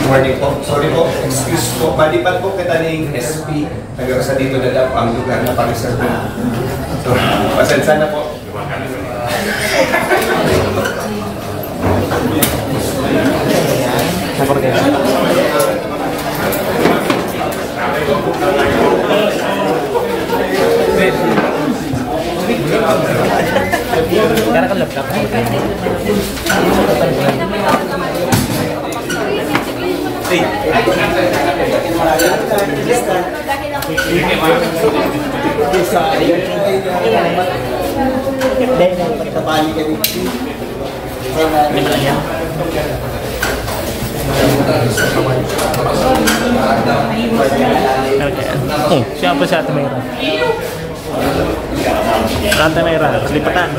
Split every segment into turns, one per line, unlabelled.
Morning po. Sorry po. Excuse po. Malipat po kita ng SP. Hanggang sa dito na daw ang lugar na pang-reserve. So, pasensya na po.
Karena kan laptop. Siapa si Ate Mayra? Ate Mayra, lipatan.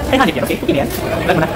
Thấy hai điểm oke, begini ya. Dan mana?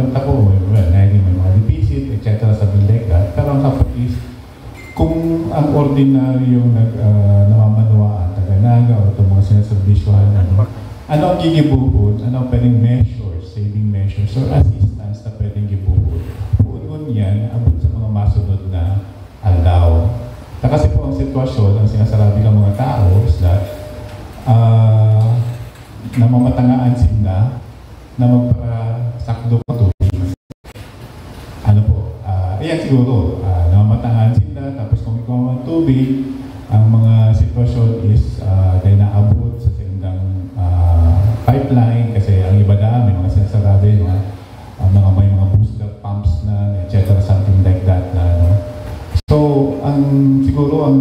pumunta ko, may mga deficit, etc. something like that. Pero ang kapag is, kung ang ordinaryong namamanawaan, taganaga, o itong mga sinaservisyohan, ano ang gigibuhod, ano ang pwedeng measures, saving measures, or assistance na pwedeng gibuhod. Puun yan, abot sa mga masunod na aldaw. Na kasi po ang sitwasyon, ang sinasabi ng mga tao is that namamatangaan sila na magpasakdo ng tubig. Ano po? Ayan siguro, namamatangaan sila, tapos kung ikaw ang tubig, ang mga sitwasyon is dahil naabot sa sindang pipeline, kasi ang iba na, may mga sinasabi na may mga booster pumps na, etc. something like that na, no? So, siguro ang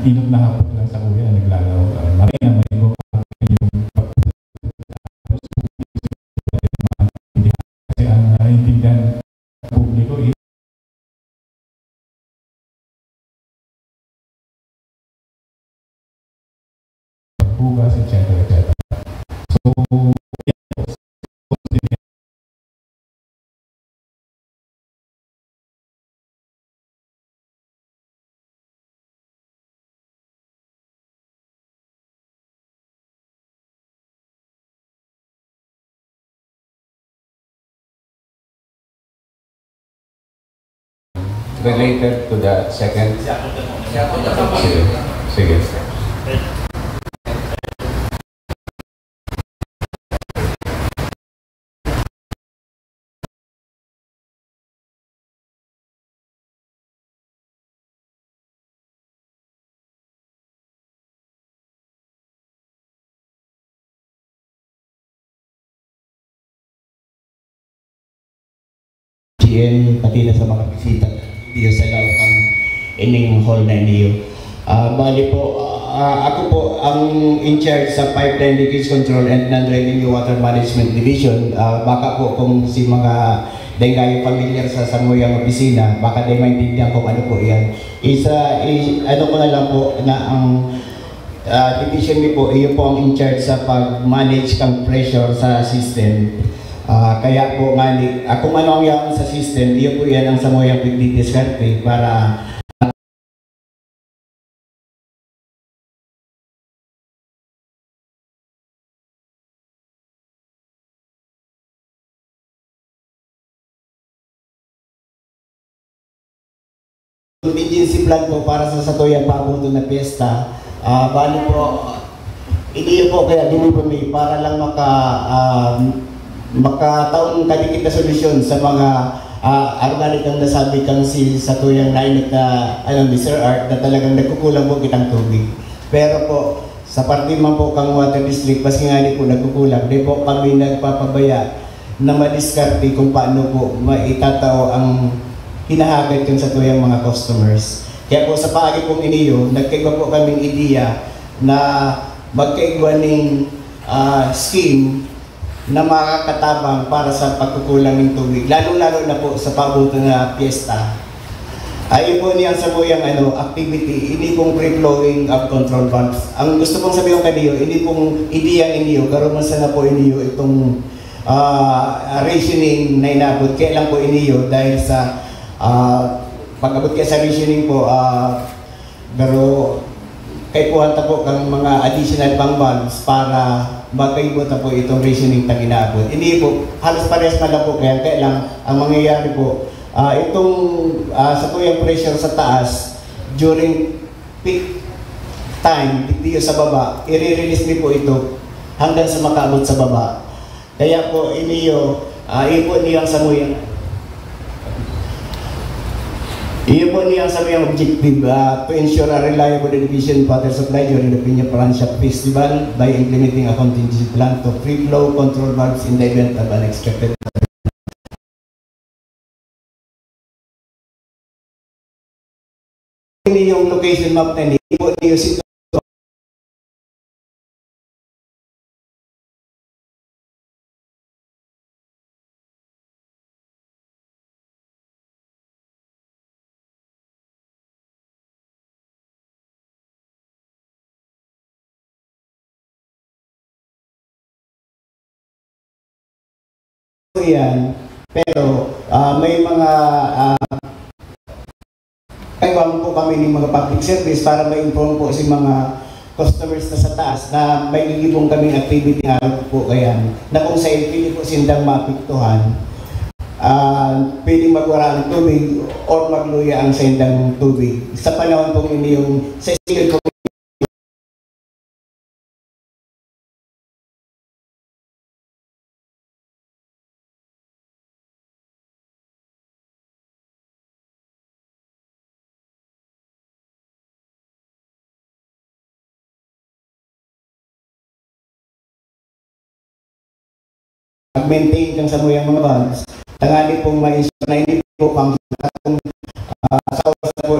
inot na hapot lang sa kuya, naglalaw, marina, may iba kasi ang naintindihan ng publiko is pagbugas, etc. So,
Related to the second. Sige.
GM, pati na sa mga bisita dito sa loob ng ining hall na niyo. Bali po, ako po ang in charge sa Pipeline Leakage Control and Non-Revenue Water Management Division. Baka po kung si mga dahil kayo familiar sa samuyang opisina, baka dahil maintindihan kung ano po yan. Ano ko na lang po na ang division niyo po, iyo po ang in charge sa pag-manage ng pressure sa system. Kaya po nga, kung ano ang yaman sa system, iyo po yan ang samuyang pagdidiskarte para contingency plan po para sa satuyang pabuto na piyesta. Bali po, hindi po kaya dinipumi para lang makataong kadikit na solusyon sa mga organic ang nasabi kang si satuyang nainit na ni Sir Art na talagang nagkukulang po kitang tubig. Pero po, sa parte man po kang water district, kasi nga po nagkukulang, di po kami nagpapabaya na madiskarte kung paano po maitatao ang hinahagad yung sa tuyang mga customers. Kaya po sa paagi pong iniyo, nagkaigwa po kaming ideya na magkaigwa ng scheme na makakatabang para sa pagkukulang ng tubig, lalo-lalo na po sa pabuto na piyesta. Ayun po niyang samuyang activity, hindi pong free-flowing of control valves. Ang gusto kong sabihin kaniyo, hindi pong ideya iniyo, karoon na po iniyo itong rationing na inabot. Kaya lang po iniyo dahil sa pag-abot kaya sa rationing po, pero kay po hanta po kang mga additional pang valves para magkaibot na po itong rationing tang inaabot. Hindi po, halos parehas na lang po kaya lang ang mangyayari po, itong sa tuyang pressure sa taas during peak time dito sa baba, i-release niyo po ito hanggang sa makaabot sa baba. Kaya po iniyo, ipo niyang samuyang iyon po niyang samuyang objective to ensure a reliable and efficient water supply during the Piña Paransya Festival by implementing a contingency plan to free flow control valves in the event of unexpected. Ini yung location map na niyo, ipo niyo si yan. Pero may mga kaiwang po kami ng mga public service para ma-inform po si mga customers na sa taas na may lilibong kaming activity araw po kaya na kung sa pwede po sindang mapiktuhan, pwedeng magwara ng tubig or magluya ang sendang tubig. Sa panahon pong ini yung sa skill po mag-maintain kang sa muyang mga bands, tangali pong ma-ensure na hindi po pang sa oras na po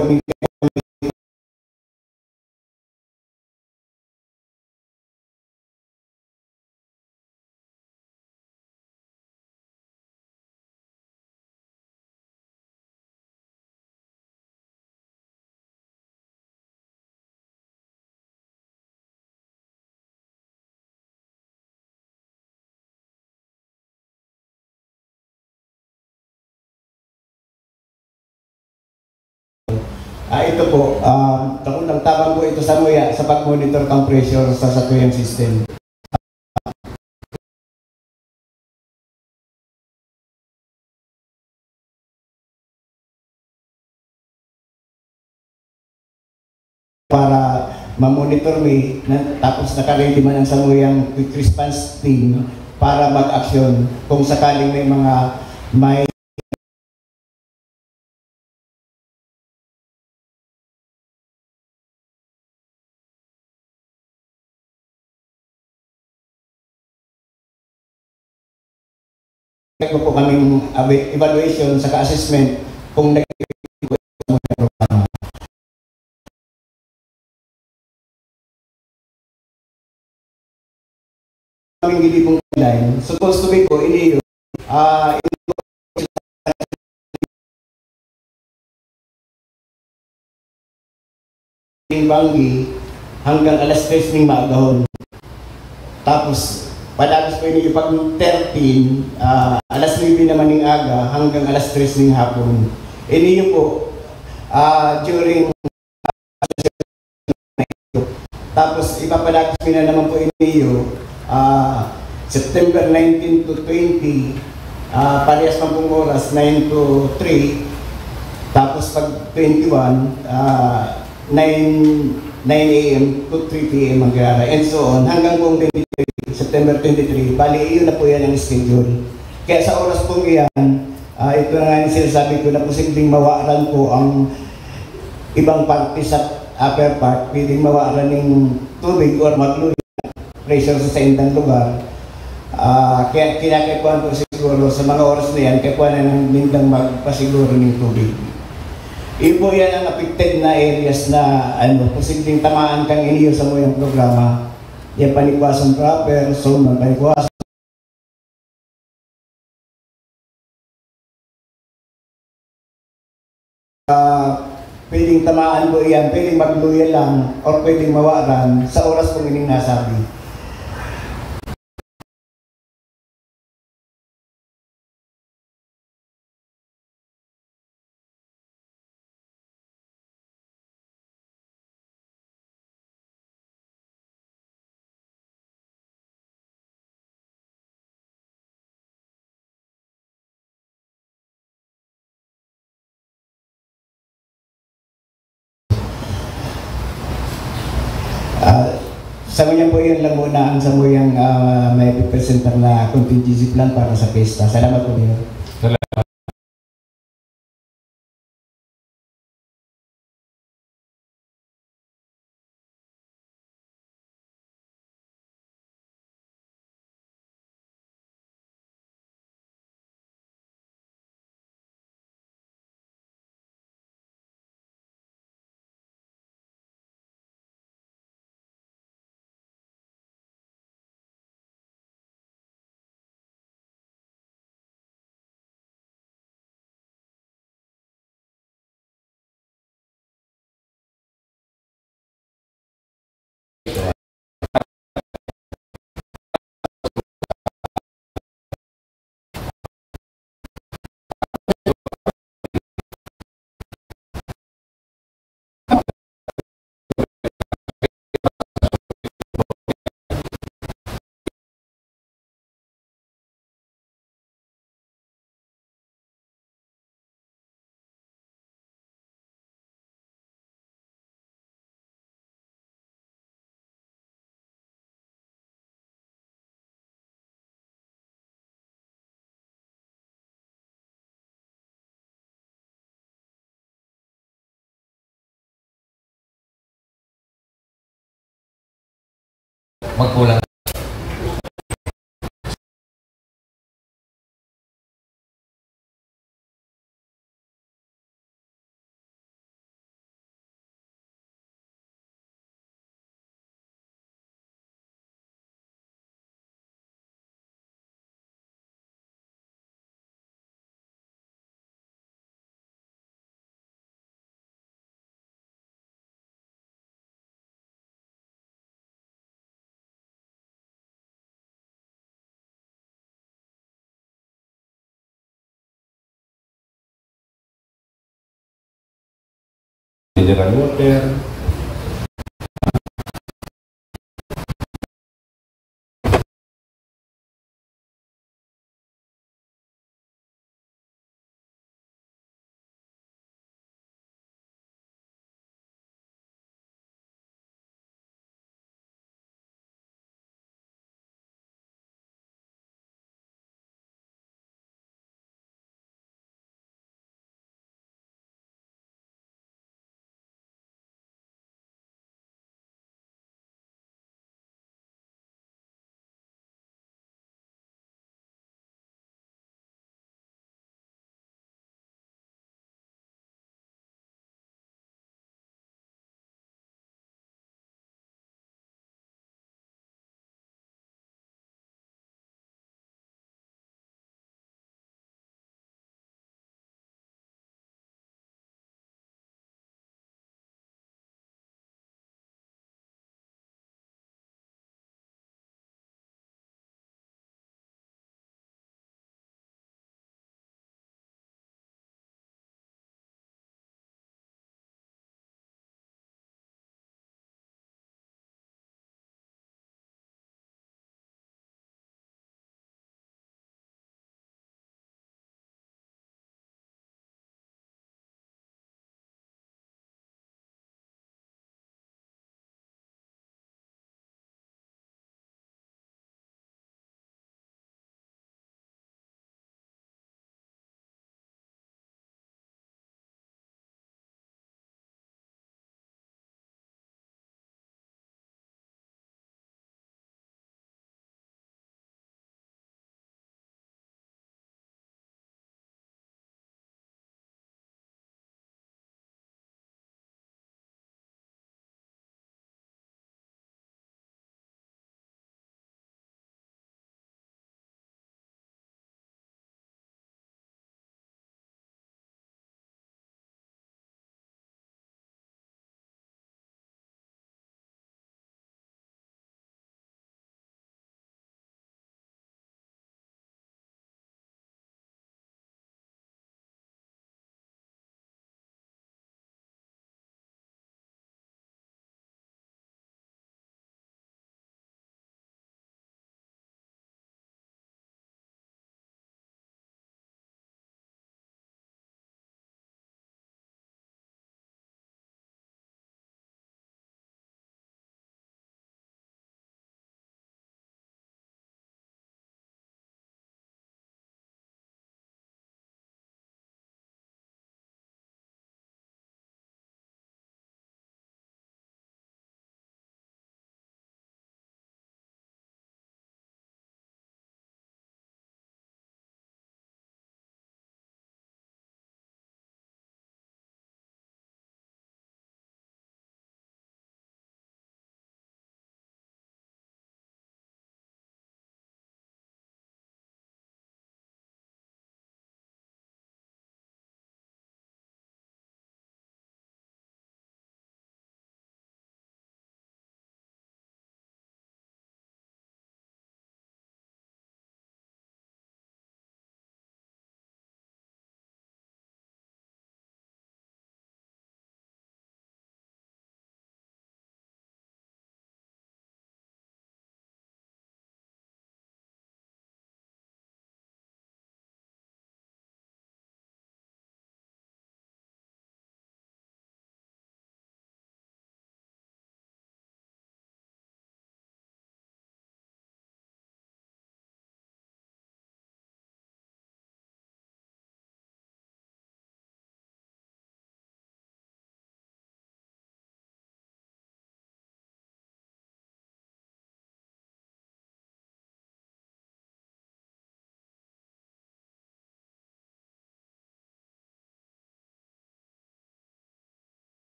ito po, takong tabang po ito sa muya sa pag-monitor kang pressure sa satuyang system. Para ma-monitor me, tapos naka-ready man ang samuyang quick response team para mag-action kung sakaling may po kaming evaluation sa assessment kung kaming gilibong line, supposed to be po ini Banggi hanggang alas 3 ng maagahon. Tapos padalos po ini pag 13, alas 9 naman ng aga hanggang alas 3 ng hapon. Ini po during tapos ipapadalos na naman po ini September 19 to 20, parehas pang pong oras, 9 to 3. Tapos pag 21, 9 a.m. to 3 p.m. ang gara, and so on, hanggang pong 23, September 23, bali, iyon na po yan ang schedule. Kaya sa oras pong iyan, ito na nga yung sinasabi ko na posibleng mawaran po ang ibang parte sa upper part, pwedeng mawaran ng tubig or magluya, pressure sa indang lugar. Kaya kinakaikuan po siguro sa mga oras na yan, kaikuan na ng mindang magpasiguro ng tubig. Iyon po yan ang affected na areas na posibleng tamaan kang iniyo sa muyang programa. Yan panikwasan proper, so panikwasan. Pwedeng tamaan po yan, pwedeng magluya lang, or pwedeng mawaran sa oras kung ining nasabi. Sa ngayon po yun lang muna ang samuyang may presenter na contingency plan para sa pesta. Salamat po yun.
magkulang.
Mineral water,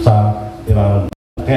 sa iraran. Kaya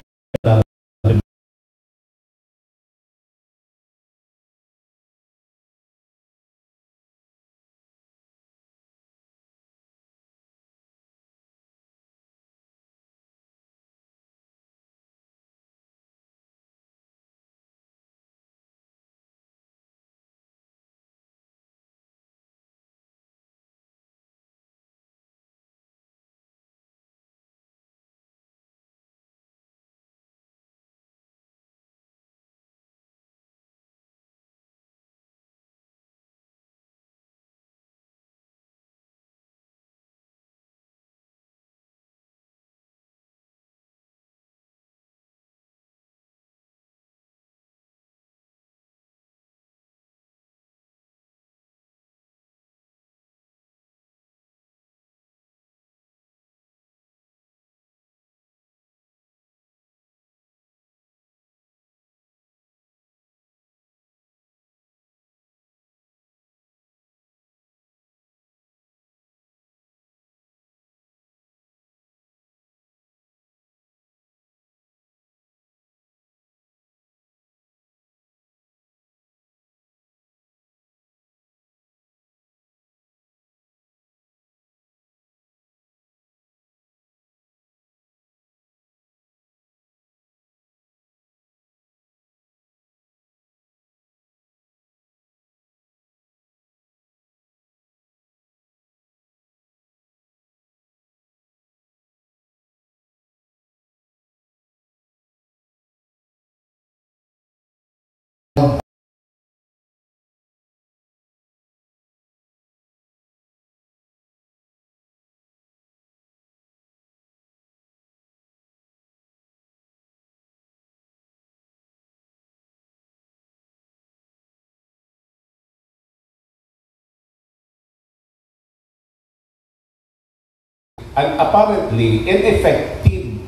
and apparently ineffective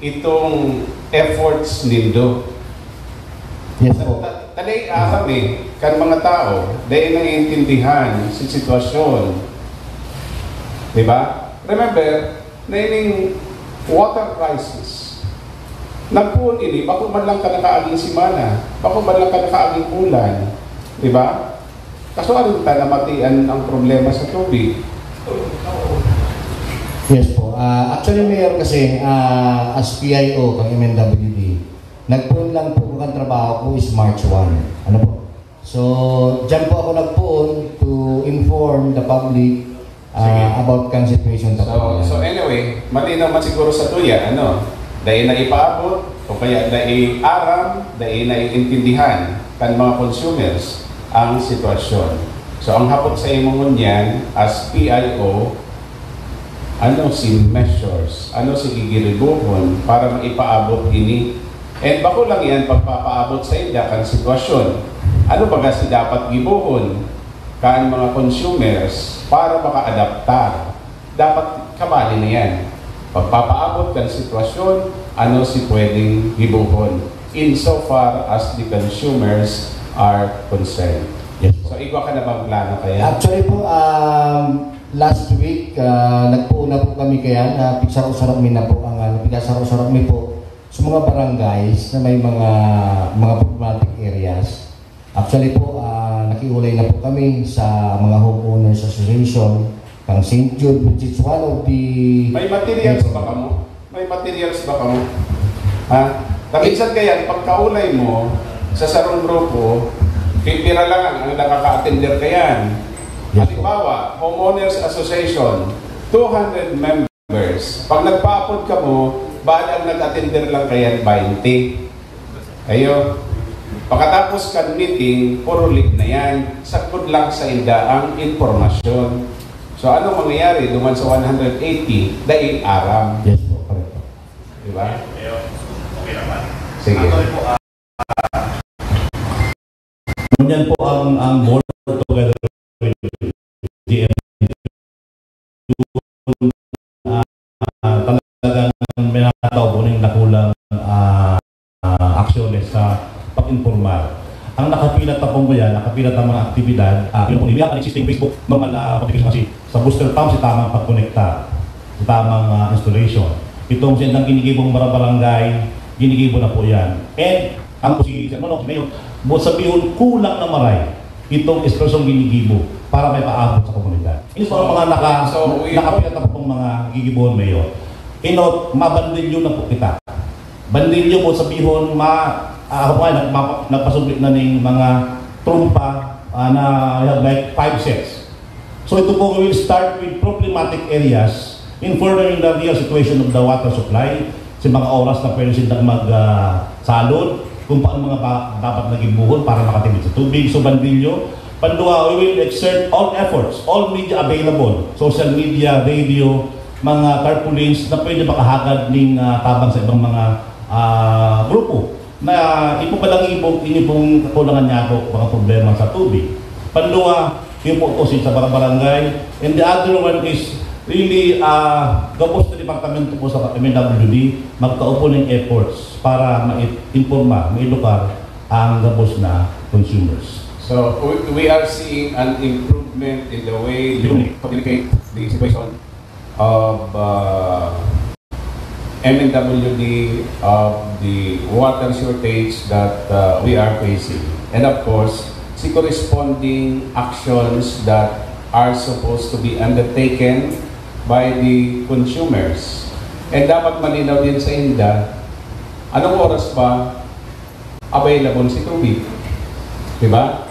itong efforts nindo.
Yes po.
Talay kami, kan mga tao, dahil naiintindihan si sitwasyon. Diba? Remember, na yung water crisis. Nagpuon ini, bako man lang ka nakaaging simana, bako man lang ka nakaaging ulan. Diba? Kaso ano ta namatian ang problema sa tubig?
Yes po. Actually, Mayor, kasi as PIO ng MNWD, nagpuon lang po ang trabaho ko is March 1. Ano po? So, dyan po ako nagpuon to inform the public about kang situation.
So anyway, malinaw man siguro sa tuya, ano? Dahil na ipaabot, o kaya dahil aram, dahil na iintindihan kan mga consumers ang sitwasyon. So ang hapot sa imong niyan, as PIO, ano si measures, ano si gigiribuhon para maipaabot ini. And bako lang yan pagpapaabot sa ida kan sitwasyon. Ano ba kasi dapat gibuhon kan mga consumers para maka-adaptar? Dapat kabali na yan. Pagpapaabot kan sitwasyon, ano si pwedeng gibuhon insofar as the consumers are concerned.
Yes.
So igwa ka na bang plano kaya?
Actually po, last week, nagpuuna po kami kaya na pigsarok-sarok mi na po ang pigsarok-sarok mi po sa mga barangays na may mga problematic areas. Actually po, nakiulay na po kami sa mga homeowners association ng St. Jude, which is one of the...
May materials ba kamo? May materials ba kamo? Ha? Kaminsan kaya, pagkaulay mo sa sarong grupo, pipira lang ang nakaka-attender kayan. Halimbawa, Homeowners Association, 200 members. Pag nagpaapod ka mo, balang nag-attender lang kayan 20. Ayo. Pagkatapos kan meeting, puro lead na yan. Sakod lang sa inda ang informasyon. So ano mangyayari duman sa 180 dahil aram?
Yes po, correct po.
Diba?
Okay naman.
Sige.
Ganyan po ang board together with DMW. Talagang may nakataw po ng nakulang aksyones sa pag-informal. Ang nakapilat na po mo yan, nakapilat ang mga aktibidad, yung po niliyak ang existing Facebook, mga application kasi sa booster pump si tamang pag-connecta, sa tamang installation.
itong siyang ginigibong barangay, ginigibo na po yan. And ang si Mayor, buot sabihin kulang na maray itong espresong ginigibo para may paabot sa komunidad. Ito ang mga nakapilat na po mga gigibohon, Mayor. Mabandilyo na po kita. Bandilyo po sabihin, nagpasublik na ng mga trumpa na have like 5 sets. So ito po will start with problematic areas in furthering the real situation of the water supply, sa mga oras na pwede silang magsalod, kung paano mga dapat naging buhon para makatimid sa tubig. So bandilyo. Panduwa, we will exert all efforts, all media available, social media, radio, mga tarpaulins na pwede makahagad ng tabang sa ibang mga grupo na ipapalangi po inyong kakulangan niya po mga problema sa tubig. Panduwa, yung po ito sa barangay. And the other one is really gabos na departamento po sa MWD magkaupo ng efforts para ma-informa, ma-edukar ang gabos na consumers.
So we are seeing an improvement in the way you communicate the situation of MWD, of the water shortage that we are facing, and of course the corresponding actions that are supposed to be undertaken by the consumers. And dapat malinaw din sa inda, anong oras ba available si tubig? Diba?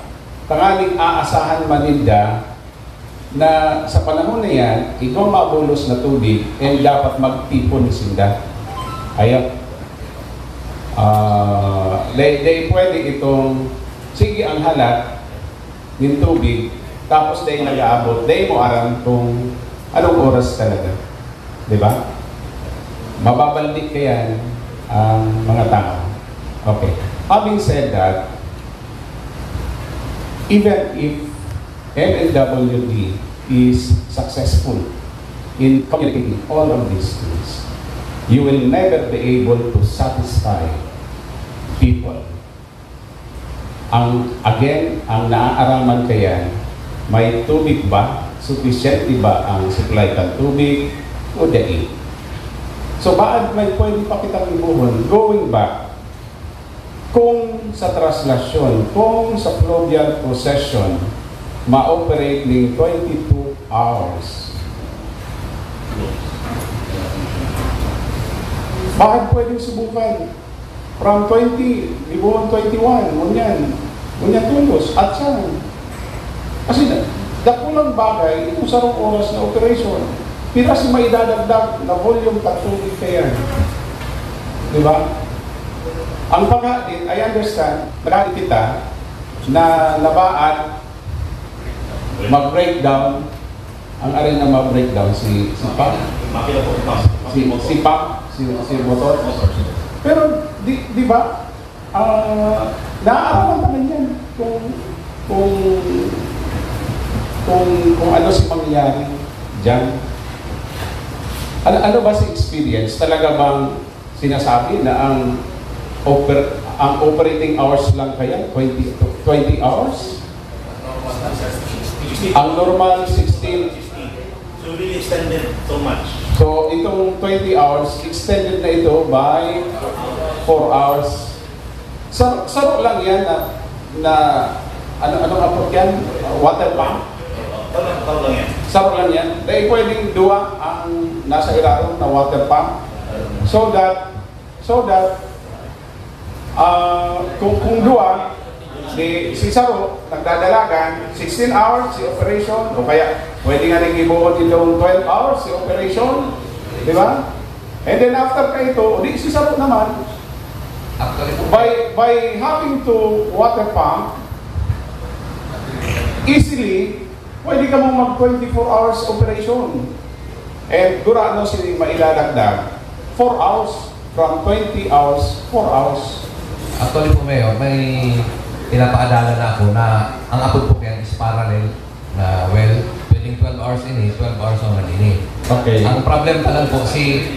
Tangaling aasahan maninda na sa panahon na yan, ikaw mabulos na tubig and dapat magtipon sinda. Ayaw. They pwede itong, sige ang halat ng tubig, tapos dahil nag-aabot, dahil mo aram kung anong oras talaga. Diba? Mababalik kaya ang mga tao. Okay. Having said that, even if MWD is successful in communicating all of these things, you will never be able to satisfy people. Ang naaaraman kaya, may tubig ba? Sufficient ba ang supply ng tubig o daig? So bakit may pwede pa kitang ibuhon? Going back, kung sa translasyon, kung sa fluvial procession, ma-operate ng 22 hours. Bakit pwedeng subukan? From 20, ibuhon 21, ngunyan tulos, at saan? Kasi dakulang bagay, ito sa oras na operation. Pira si may dadagdag na volume tubig kaya. Diba? Ang pagkain, I understand, marami kita na nabaat mag-breakdown, ang arin na mag-breakdown si Pam, si Motor. Pero, di ba, naaarawan naman yan kung ano si mangyayari dyan. Ano ba si experience? Talaga bang sinasabi na ang operating hours lang kaya 20 hours? Ang normal 16.
So really extended so much.
So itong 20 hours extended na ito by 4 hours. Saro lang yan na anong apot yan? Water pump?
Tao lang yan.
Saro lang yan. Dahil pwedeng duwa ang nasa ilalim na water pump so that kung duwa, si Saro, nagdadalagan, 16 hours si operation, o kaya pwede nga rin ibuhon itong 12 hours si operation, di ba? And then after ka ito, di si Saro naman, by having to water pump, easily, pwede ka mong mag 24 hours operation. And durano sila mailalagdag, 4 hours, from 20 hours, 4 hours.
Actually po, Mayor, may pinapaalala na ako na ang apod po yan is parallel na pwedeng 12 hours ini, 12 hours naman ini.
Okay.
Ang problem pa lang po si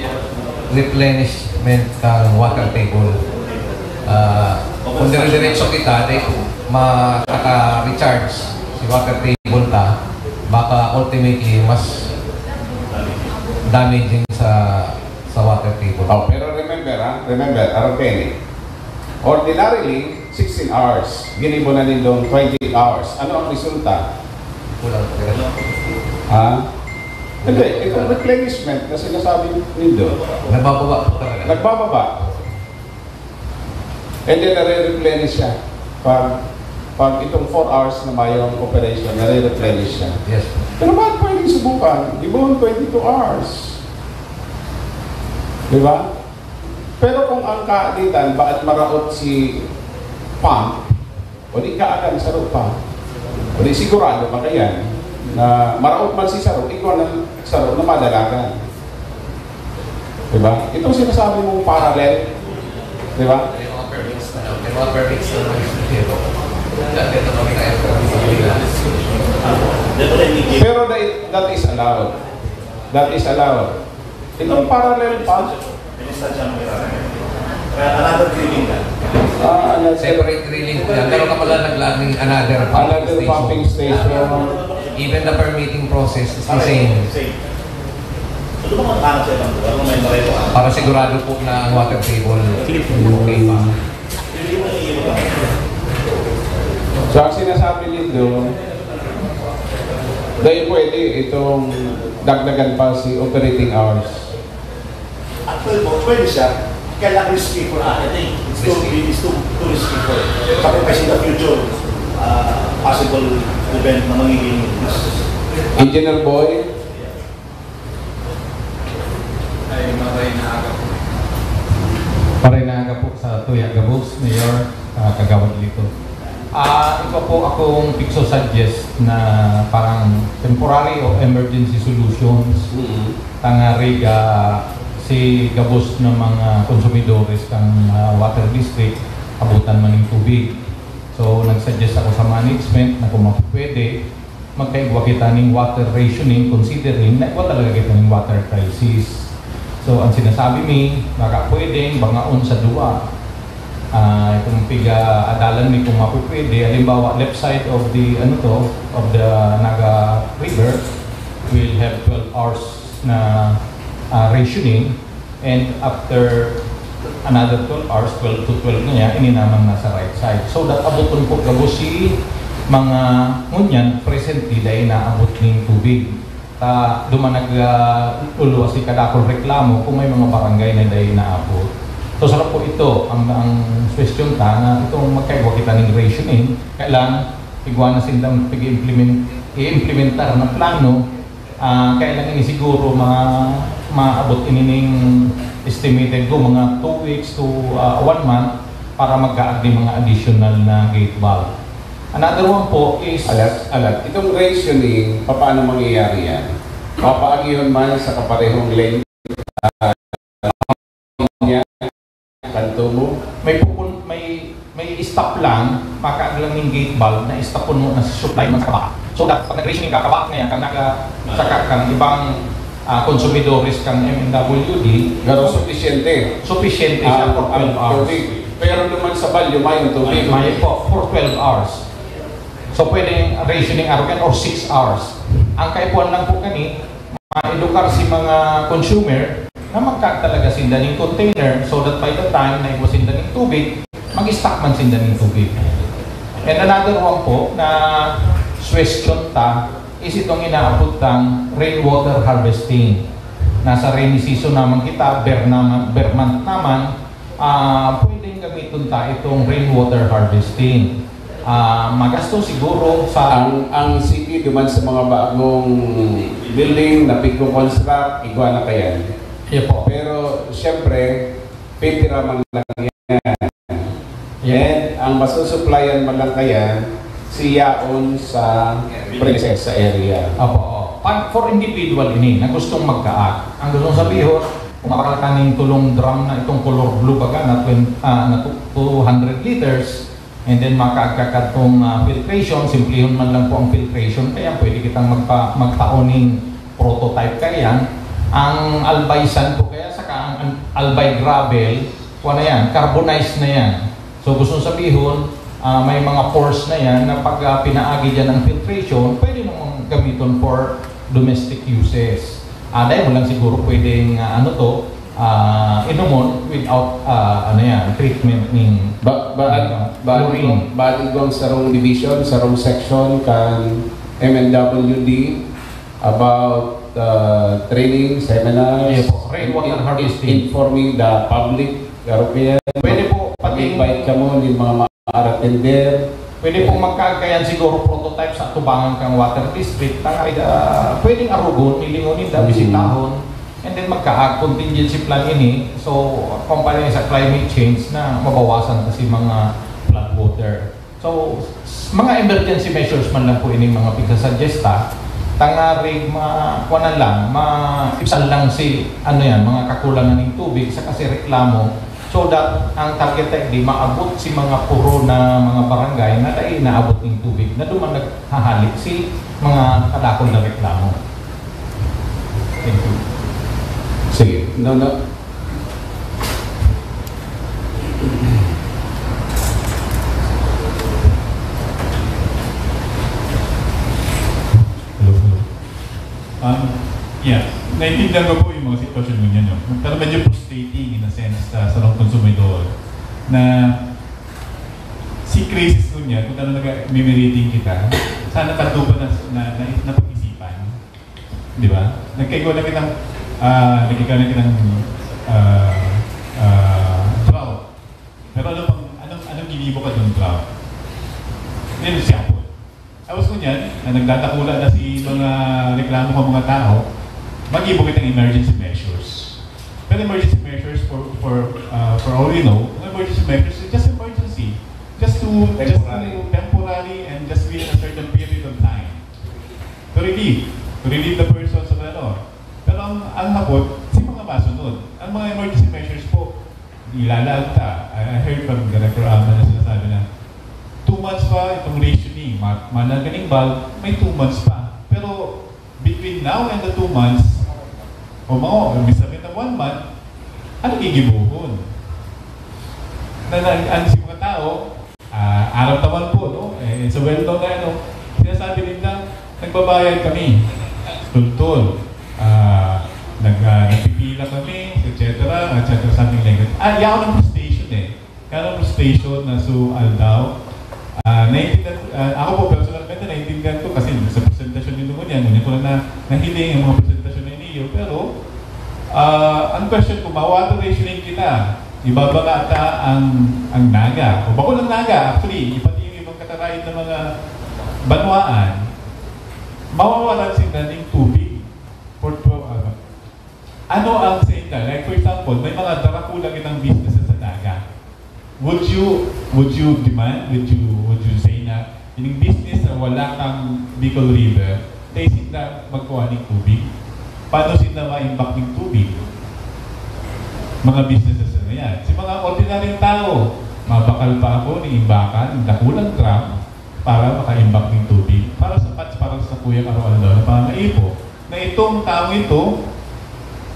replenishment ng water table. Kung dire-diretso kita, makaka-recharge si water table ta, baka ultimately mas damaging sa water table.
Oh, pero remember, Arokeni, ordinarily, 16 hours. Ginibo na nindong 20 hours. Ano ang resulta?
Kulang.
Hindi, itong replenishment na sinasabi nindo,
Nagbababa po talaga.
nagbababa. And then nare-replenish siya. Pag itong 4 hours na mayroong operation, nare-replenish siya.
Yes.
Pero bakit pwedeng subukan? Ibuhon 22 hours. Di ba? Pero kung ang kaalitan, bakit maraot si pump, o di kaagan sa pump, o di sigurado pa kaya na maraot man si saro, ikaw na saro na madalagan. Di ba? Itong sinasabi mong parallel, di ba?
May mga permits na naman yung table. Dito kami na
Pero that is allowed. That is allowed. Itong parallel pump,
Another drilling na.
separate drilling po yan. Pero kapala naglaning another
pumping station.
Even the permitting process is the same.
So, doon mga kanan sa ibang lugar, may mareto ka.
Para sigurado po na ang water table okay pa.
Hindi mo naiiwan ka.
So ang sinasabi nito, dahil pwede itong dagdagan pa si operating hours.
Actually po, pwede siya. Kaya risky for anything. It's too risky for sacrificing the future possible event na magiging
Engineer Boy,
Parinaga po sa Tuya Gabos, Mayor, Kagawad Lito. Ito po akong pixo suggest na parang temporary o emergency solutions tangari si Gabos ng mga konsumidores kang water district abutan man ng tubig. So nagsuggest ako sa management na kung pwede magkaigwa kita ng water rationing considering na talaga kita ng water crisis. So ang sinasabi mi, baka pwedeng bangaon sa duwa. Kung adalan mi kung mapupwede, halimbawa left side of the of the Naga River will have 12 hours na rationing, and after another 12 hours, 12 to 12 niya, ininaman na sa right side. So that abuton po Gabos si mga ngunyan presently dahil naabot ng tubig. Dumanag ulo si kadakol reklamo kung may mga barangay na dahil naabot. So sarap po ito, ang question ta na itong magkaigwa kita ng rationing, kailangan igwa na silang i-implementar na plano, kailangan siguro maabot inining estimated ko mga 2 weeks to 1 month para magkaag ng mga additional na gate valve. Another one po is
alat. Itong rationing, paano mangyayari yan? Papaagihon man sa kaparehong lane niya, kanto mo?
May stop lang, makaag lang ng gate valve na stopon mo na sa supply ng kabak. So that pag nag-rationing ka, kabak na yan, kang ibang konsumidores kang MNWD,
Garo sufficiente
siya for 12 hours.
Pero naman sa balyo, mayroong tubig.
May po, for 12 hours. So pwede rationing araw or 6 hours. Ang kaipuan lang po kani, ma-edukar si mga consumer na magkag talaga sinda ng container so that by the time na iwas sinda ng tubig, mag-stock man sinda ng tubig. And another one po na question ta is itong inaabot ng rainwater harvesting. Nasa rainy season naman kita, bare month naman, pwedeng gamitin ta itong rainwater harvesting. Magasto siguro sa
ang city duman sa mga bagong building na pigko-construct, igwa na kaya.
yeah po.
Pero siyempre, pipira man lang yan. And ang masusupplyan man lang kaya, siyaon sa premises sa area.
Opo. For individual ini na gustong magkaag. Ang gustong sabihin, kung makalakaning tulong drum na itong color blue baga na 200 liters, and then makaagkakad tong filtration, simplihon man lang po ang filtration, kaya pwede kitang magtaoning prototype kaya. Ang albaysan po kaya saka ang albay gravel, na yan, carbonized na yan. So gustong sabihin, may mga pores na yan na pag pinaagi dyan ng filtration, pwede namang gamiton for domestic uses. Dahil mo lang siguro pwedeng inumon without treatment ng
chlorine. Ba't igong sarong division, sarong section kan MNWD about training, seminars,
Yes po, rainwater harvesting.
informing the public, European.
Pwede po pati
Invite ka mo ng mga attender.
pwede pong magkagayan siguro prototype sa tubangan kang water district. Pwedeng arugon, milingonin, bisitahon, and then magkaag contingency plan ini. So, kumpanya sa climate change na mabawasan kasi mga flood water. So, mga emergency measures man lang po ini mga pigsasuggesta. Tangarig kuanan lang, maipsal lang si mga kakulangan ng tubig sa kasi reklamo. So that ang target ay di maabot si mga puro na mga barangay na dahil naabot ng tubig na duman naghahalik si mga kadakol na reklamo. Thank you.
Sige. No.
Naintindihan ko po yung mga sitwasyon mo niya, no? Pero medyo frustrating in a sense sa sarong konsumidor na si crisis ko niya, kung ano nag-mimirating kita, sana tato pa na pag-isipan. Di ba? Nagkagawa na kitang drought. Pero anong ginibo ka doon drought? Ngayon siya po. Tapos ko niyan, nagdatakula na si mga reklamo ko mga tao, mag-ibo kitang emergency measures. Pero emergency measures for all you know, emergency measures is just emergency. Just temporary and just within a certain period of time. To relieve the person sa ano. Pero ang hapot, si mga masunod. Ang mga emergency measures po, ilalag ta. I heard from Director Alma na sinasabi na 2 months pa itong rationing. Managaning bulb, may 2 months pa. Pero between now and the 2 months, o mga, sabihin na 1 month, ano gigibuhon? Ano si mga tao, araw-tawan po, no? It's a well-known na, sinasabi rin na, nagbabayad kami, tultul, nagpipila kami, etc., something like that. Yaw ng frustration Kaya ng frustration na Aldaw, ako po personalmente naiintindihan ko kasi sa presentasyon nito ko niyan, ko lang nahiling ang mga presentasyon ni Neo, pero ang question ko, ma-water rationing kita, ibaba ata ang naga, o bako ng naga, actually, pati yung ibang katarayan ng mga banwaan, mawawalan sila ng tubig. Ano ang sa inyo? Like for example, may mga darakulang itang businesses sa naga. Would you demand, would you say na yung business na wala kang Bicol River, tayo sila magkuha ng tubig? Paano sila ma-impact ng tubig? Mga businesses na yan. Si mga ordinaryong tao, mabakal pa ako ng imbakan, ng dakulang drum, para maka-impact ng tubig. Para sa kuyang araw-araw na pangaipo, na itong tao ito,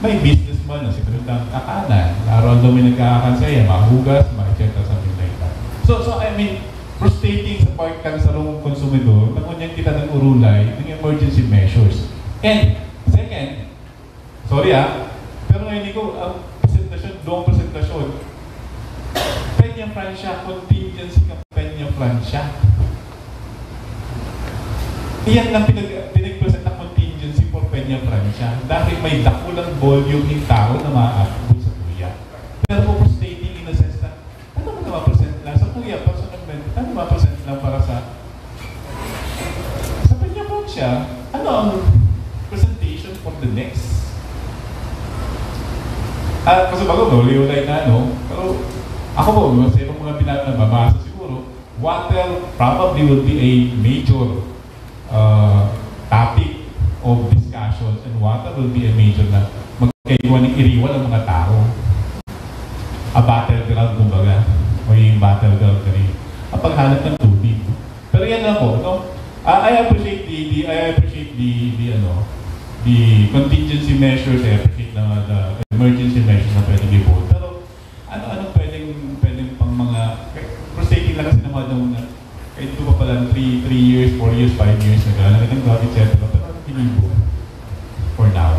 may businessman na si Pinutang Kakanan. Araw-araw may nagkakakansaya, mahugas, etc. something like that. So I mean, frustrating sa part kang sa lung konsumidor, nakunyan kita ng urulay, ng emergency measures. And, second, sorry pero ngayon ko, ang presentasyon, doong presentasyon, Peña Francia, contingency ng Peña Francia. Iyan lang pinag-present na contingency for Peña Francia dahil may dakulang volume ng tao na maaabot sa kuya. Pero po frustrating in a sense na, ano ba na ma-present lang sa kuya, personalmente, ano ma-present lang para sa Peña Francia, ano ang presentation for the next? Kasi bago, liulay na, pero ako po, sa ibang mga pinababasa siguro, water probably will be a major topic of discussions, and water will be a major na magkaiwa ng iriwan ng mga tao. A battleground, kumbaga, o yung battleground ka rin. Ang paghanap ng tubig. Pero yan lang po, I appreciate the contingency measures, I appreciate the emergency measures na pwedeng i-vote. Pero ano pwedeng pang mga, frustrating lang kasi naman na kahit ito pa pala 3 years, 4 years, 5 years na gano'n, naging grabe etc. Pero pinibo for now.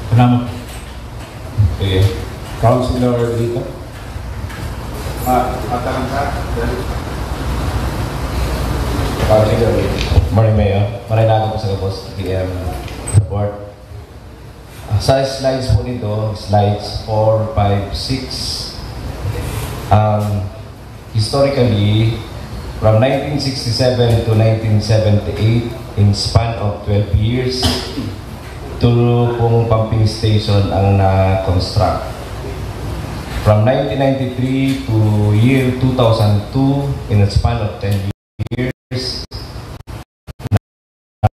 Salamat.
Okay. Councilor dito. Matanong ka?
Morning, Mayor. Maraming ako po sa Gabos, PM support. Sa slides po nito, slides 4, 5, 6, historically, from 1967 to 1978, in span of 12 years, tulo pong pumping station ang na-construct. From 1993 to year 2002, in a span of 10 years,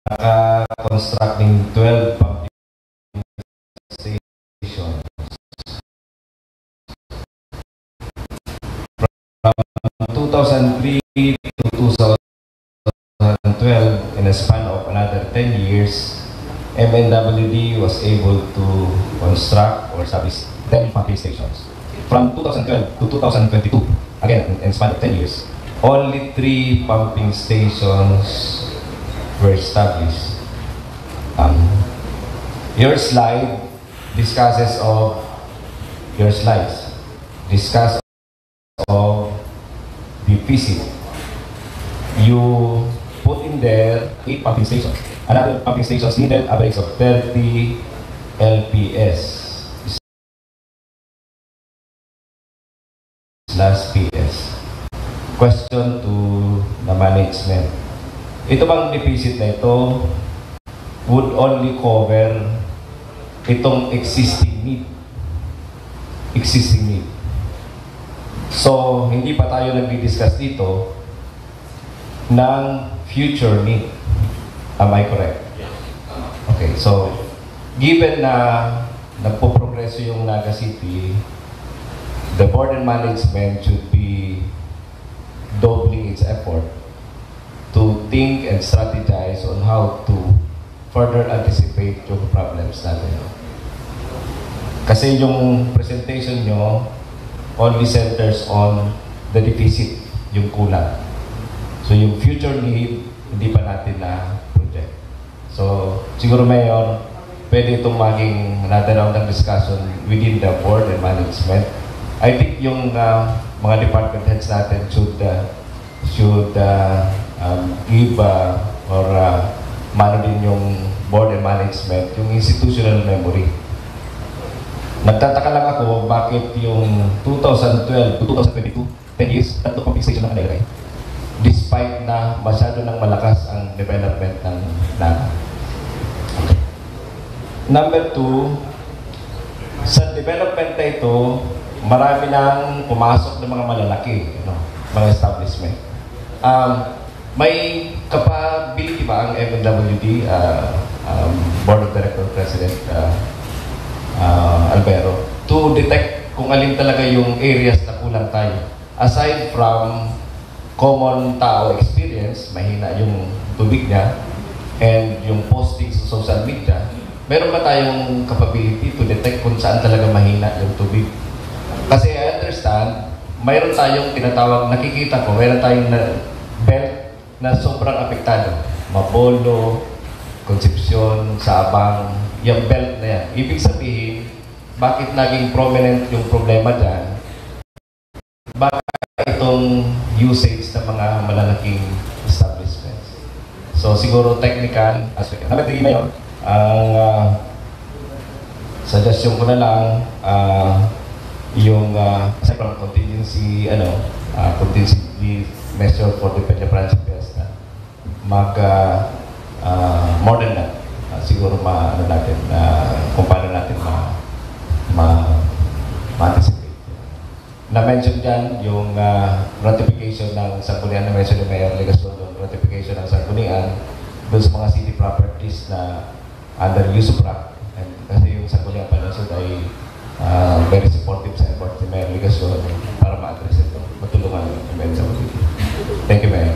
naka-constructing 12 pumping stations. From 2003 to 2012, in a span of another 10 years, MNWD was able to construct or establish 10 pumping stations. From 2012 to 2022, again, in a span of 10 years, only 3 pumping stations were established. Your slide discusses of discuss of deficit. You put in there 8 pumping stations. Another pumping stations needed average of 30 LPS/PS. Question to the management. Ito bang deficit na ito would only cover itong existing need? So, hindi pa tayo nag-discuss dito ng future need. Am I correct? Okay, so, given na nagpo-progreso yung Naga City, the board and management should be doubling its effort to think and strategize on how to further anticipate yung problems natin. Kasi yung presentation nyo only centers on the deficit, yung kulang. So yung future need, hindi pa natin na project. So siguro Mayor, pwede itong maging another round ng discussion within the board and management. I think yung mga department heads natin should give or mano din yung board and management, yung institutional memory. Nagtataka lang ako bakit yung 2012 to 2022, 10 years, 3 pumping station na kanilagay. Despite na masyado ng malakas ang development ng Naga. Okay. Number 2, sa development na ito, marami nang pumasok ng mga malalaki, mga establishment. May capability ba ang MNWD, Board of Director President Albero, to detect kung alin talaga yung areas na kulang tayo? Aside from common tao experience, mahina yung tubig niya, and yung posting sa social media, meron ba tayong capability to detect kung saan talaga mahina yung tubig? Kasi I understand, mayroon tayong tinatawag, nakikita ko, mayroon tayong belt na sobrang apektado. Mapolo, Concepcion, Sabang, yung belt na yan. Ibig sabihin, bakit naging prominent yung problema dyan? Bakit itong usage ng mga malalaking establishments? So siguro technical aspect. Nabatigin na yun. Ang suggestion ko na lang, yung separate contingency contingency measure for the branch affairs na more than that, siguro natin kung paano natin ma-anticipate. Na-mention dyan yung ratification ng Sanggunian, na-mention ni Mayor Legaston, yung ratification ng Sanggunian doon sa mga city properties na under usufruct. Kasi yung Sanggunian Palasod ay very supportive sa effort ni Mayor Legaston para ma-address ito, matulungan yung MNWD. Thank you, Mayor.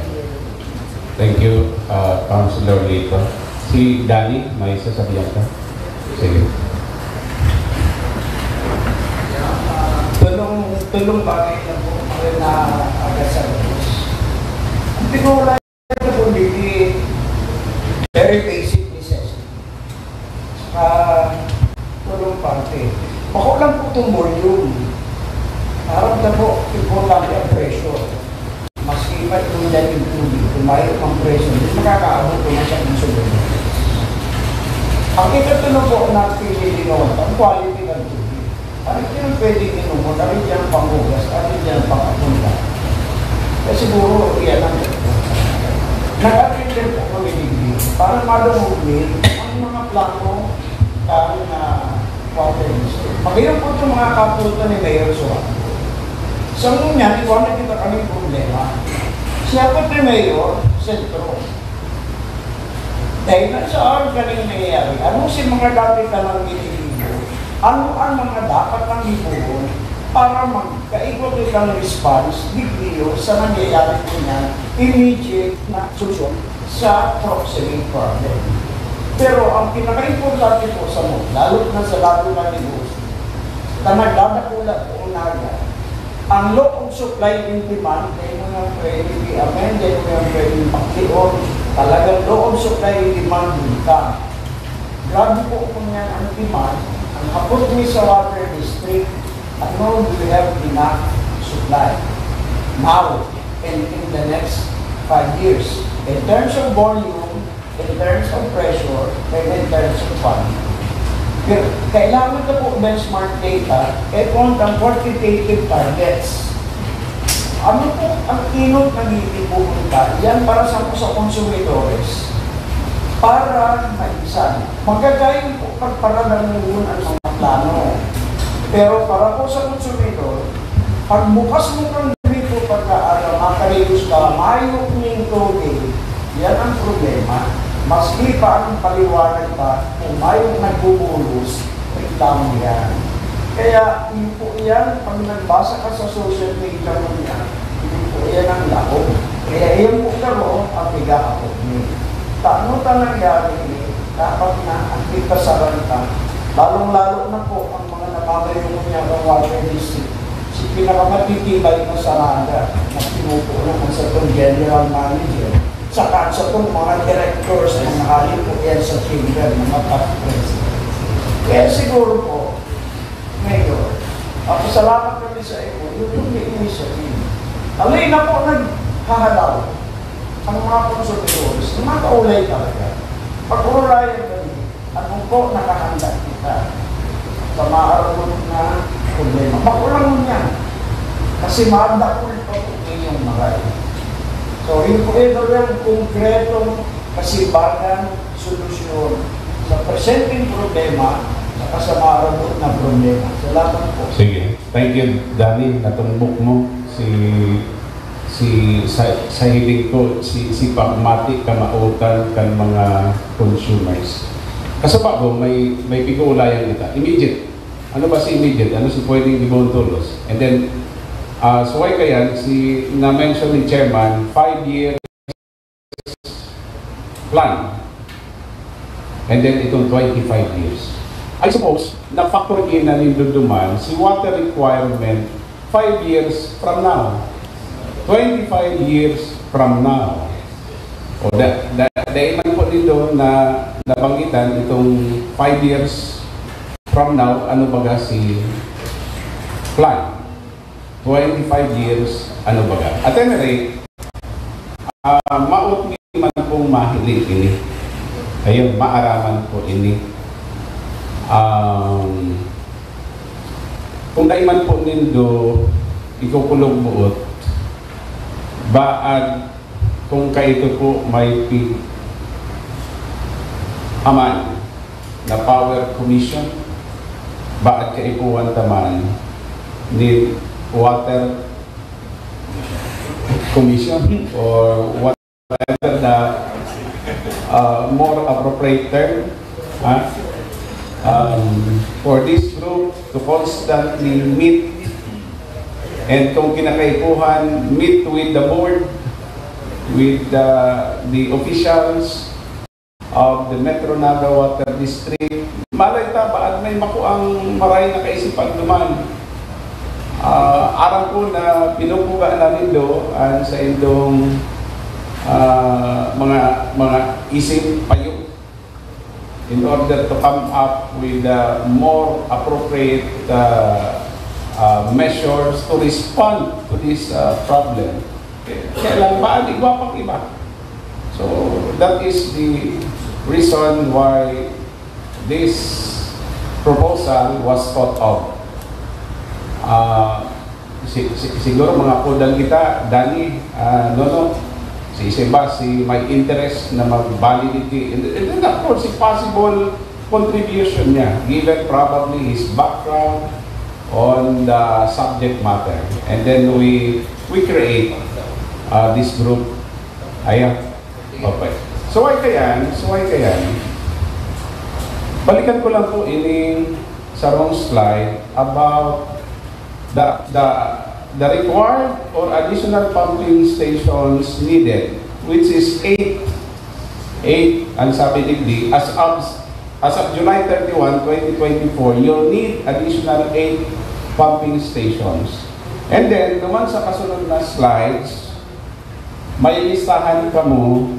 Thank you, Councilor Lito. Si Danny, may sasabihan ka? Sige.
Tulong bagay na po na agad sa Diyos. Ang pinulay na po hindi very basic necessity. Saka tulong parte. Bako lang po itong volume. Harap na po, importante ang pressure. Maski pa itong dyan yung tubig, tumayo ang pressure, hindi makakaabot ko na siya ng sumunod. Ang ikatulong po na pinilinuan, ang quality ng tubig. Ano yung pwedeng inumot, ano yung panghugas, ano yung pangapunta. Kaya siguro, iyan ang nag-attend po kami digdi para madamugin ang mga plano kami na water district. Magayon po itong mga kapulta ni Mayor Suwan. Sa ngunya, ikaw na kita kami problema. Siya po ni Mayor, sentro. Dahil na sa araw kanina nangyayari, ano si mga dati ka lang ginilibo? Ano ang mga dapat ng libuhon para magkaikot ng response, digdiyo sa nangyayari ko niya, immediate na solusyon sa proximate problem. Pero ang pinaka-importante po sa mo, lalo na sa lalo na negosyo, na nagdadakula po unaga, ang law of supply and demand, kaya mo nang pwede i-amend, kaya mo nang pwede i-paklion, talagang law of supply and demand din ka. Grabe po kung yan ang demand, ang hapot mo sa water district, ano do we have enough supply now and in the next 5 years? In terms of volume, in terms of pressure, and in terms of quantity. Pero kailangan na po benchmark data at on ang quantitative targets. Ano po ang inot na pupunta? Yan para sa konsumidores. Para maisan. Magagayin po pagparanalunan ang mga plano. Pero para po sa konsumidor, pag bukas mo kang dito pagka makariyos ka, mayok ng tubig, yan ang problema. Maski pa ang paliwanag pa, kung mayok nagbubulos, reklamo yan. Kaya yun po yan, pag nagbasa ka sa social media mo yan, yun po yan ang laho. Kaya yan po karoon ang biga-apot niyo. Taano ta nangyari dapat na ang ikasaran ka, lalong-lalo na po ang mga namamayong niya ng water district. Si pinakamatitibay na sarada na pinupo naman sa itong general manager, saka sa itong mga directors na mahalin po yan sa chamber ng mga top president. Kaya siguro po, Mayor, salamat kami sa iyo, yung initiative. Alay na po naghahalaw ang mga konsumidores, na makaulay talaga. Pag-ulayan kami, anong po nakahanda kita sa maarabot na problema. Makulang mo niyan. Kasi maandakul pa po yung maray. So, yun po ito yung konkretong kasibagan, solusyon sa presenteng problema at sa maarabot na problema. Salamat po.
Sige. Thank you, Danny. Natumbok mo sa hiling ko, si pagmati kamautan kan mga consumers. Kasaba ko, may pag-uulayan kita. Immediate. Ano ba si immediate? Ano si pwedeng ibon tulos? And then, so why kaya, na-mention ni Chairman, 5 years plan. And then itong 25 years. I suppose, na-factor in na ninduduman si water requirement 5 years from now. 25 years from now. O dahil man po dito na nabanggitan itong 5 years from now, ano baga si plan? 25 years, ano baga? At any rate, maut man pong mahilig ini. Ayun, maaraman po ini. Kung daiman po nindo, ikukulong buot, baad kung kaito po may aman na Power Commission, baad kaipuan taman ni Water Commission or whatever the more appropriate term for this group to constantly meet and kung kinakaipuhan, meet with the board, with the officials of the Metro Naga Water District. Malay ta ba at may makuang maray na kaisipan duman. Arang ko na pinupuga namin do sa indong mga isip payo. in order to come up with more appropriate measures to respond to this problem. Kailan ba ang iba pang iba? So that is the reason why this proposal was thought of. Siguro mga kudang kita, Danny, Nono, si Sebas, si may interest na mag-validity, and then of course, si possible contribution niya, given probably his background on the subject matter. And then we create this group. Ayan. Okay. So ay kayan, balikan ko lang po ining sa wrong slide about the required or additional pumping stations needed, which is 8 ang sabi ni as of July 31, 2024, you'll need additional 8 pumping stations. And then, naman sa kasunod na slides, may listahan ka mo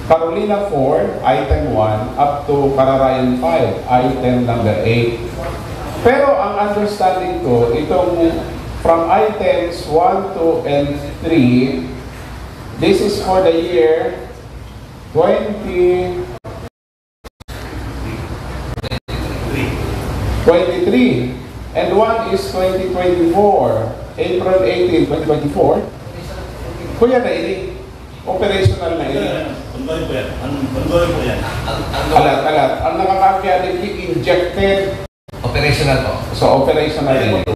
Carolina 4, item 1, up to Cararayan 5, item number 8. Pero ang understanding ko, itong from items 1, 2, and 3, this is for the year 2023. And one is 2024, April 18, 2024. Kuya na ini, operational na ini.
Ongoing po yan. Ongoing po yan.
Alat. Ang nakakakyanin, injected.
Operational po.
So, operational ini.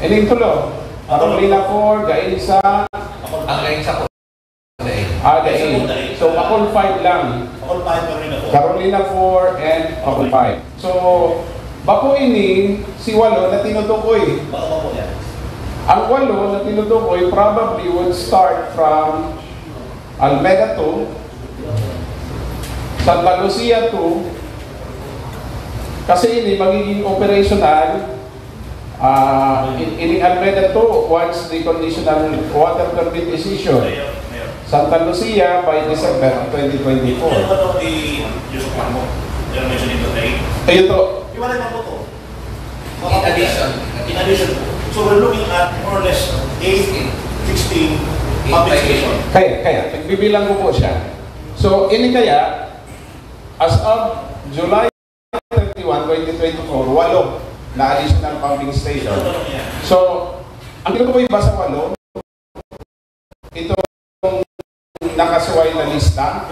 Ini tulo. Carolina 4, Gainsa.
Ang Gainsa po.
Dain. So, Bacol 5 lang.
Bacol 5,
Carolina 4 and Bacol 5. So, Bako ini, si Walo na tinutukoy.
Bako po yan.
Ang Walo na tinutukoy probably would start from Almeda 2, Santa Lucia 2, kasi ini magiging operational in Almeda 2 once the conditional water permit is issued. Santa Lucia by December 2024. Ayun to.
Iwalay pa po to.
In addition.
In addition. So we're looking at more or less 8, 16 public station.
Kaya, nagbibilang ko po siya. So, ini kaya, as of July 31, 2024, 8 na additional pumping station. So, ang tinutukoy ba sa 8, itong nakasuway na lista,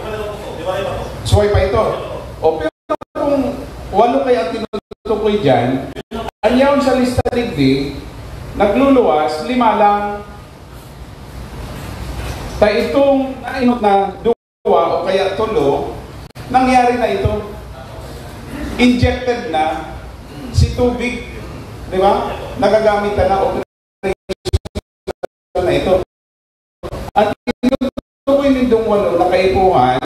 suway pa ito. O, pero kung 8 kaya ang tinutukoy dyan, anyaw sa lista digdi, nagluluwas, 5 lang. Kaya itong nainot na 2 o kaya 3, nangyari na ito. Injected na si tubig, di ba? Nagagamit na operation na ito. At tinutukoy nitong 8 na kaipuhan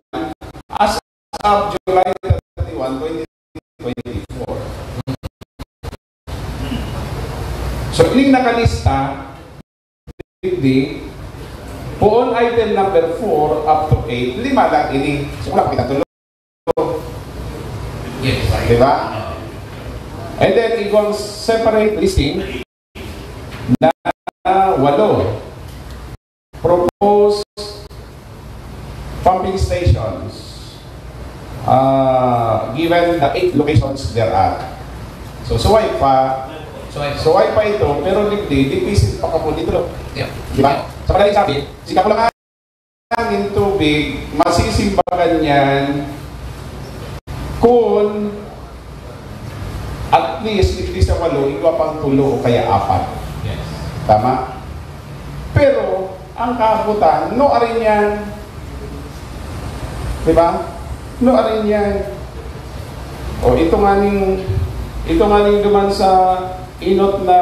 as of July 31, 2024. So, ining nakalista, hindi, buon item number 4 up to 8, 5 lang ini. So, wala kita tulo.
Yes.
Diba? And then, igong separate listing na 8. Proposed pumping stations given the 8 locations there are. So, suway pa ito, pero dipisit pa ka po dito. Diba? Sa padaling sabi, si kakulangan ng tubig, masisimbagan yan kung at least, hindi sa 8, iwa pang 3 o kaya 4.
Yes.
Tama? Pero, ang kaabutan, no arin yan. Diba? No arin yan. O, ito nga ning duman sa inot na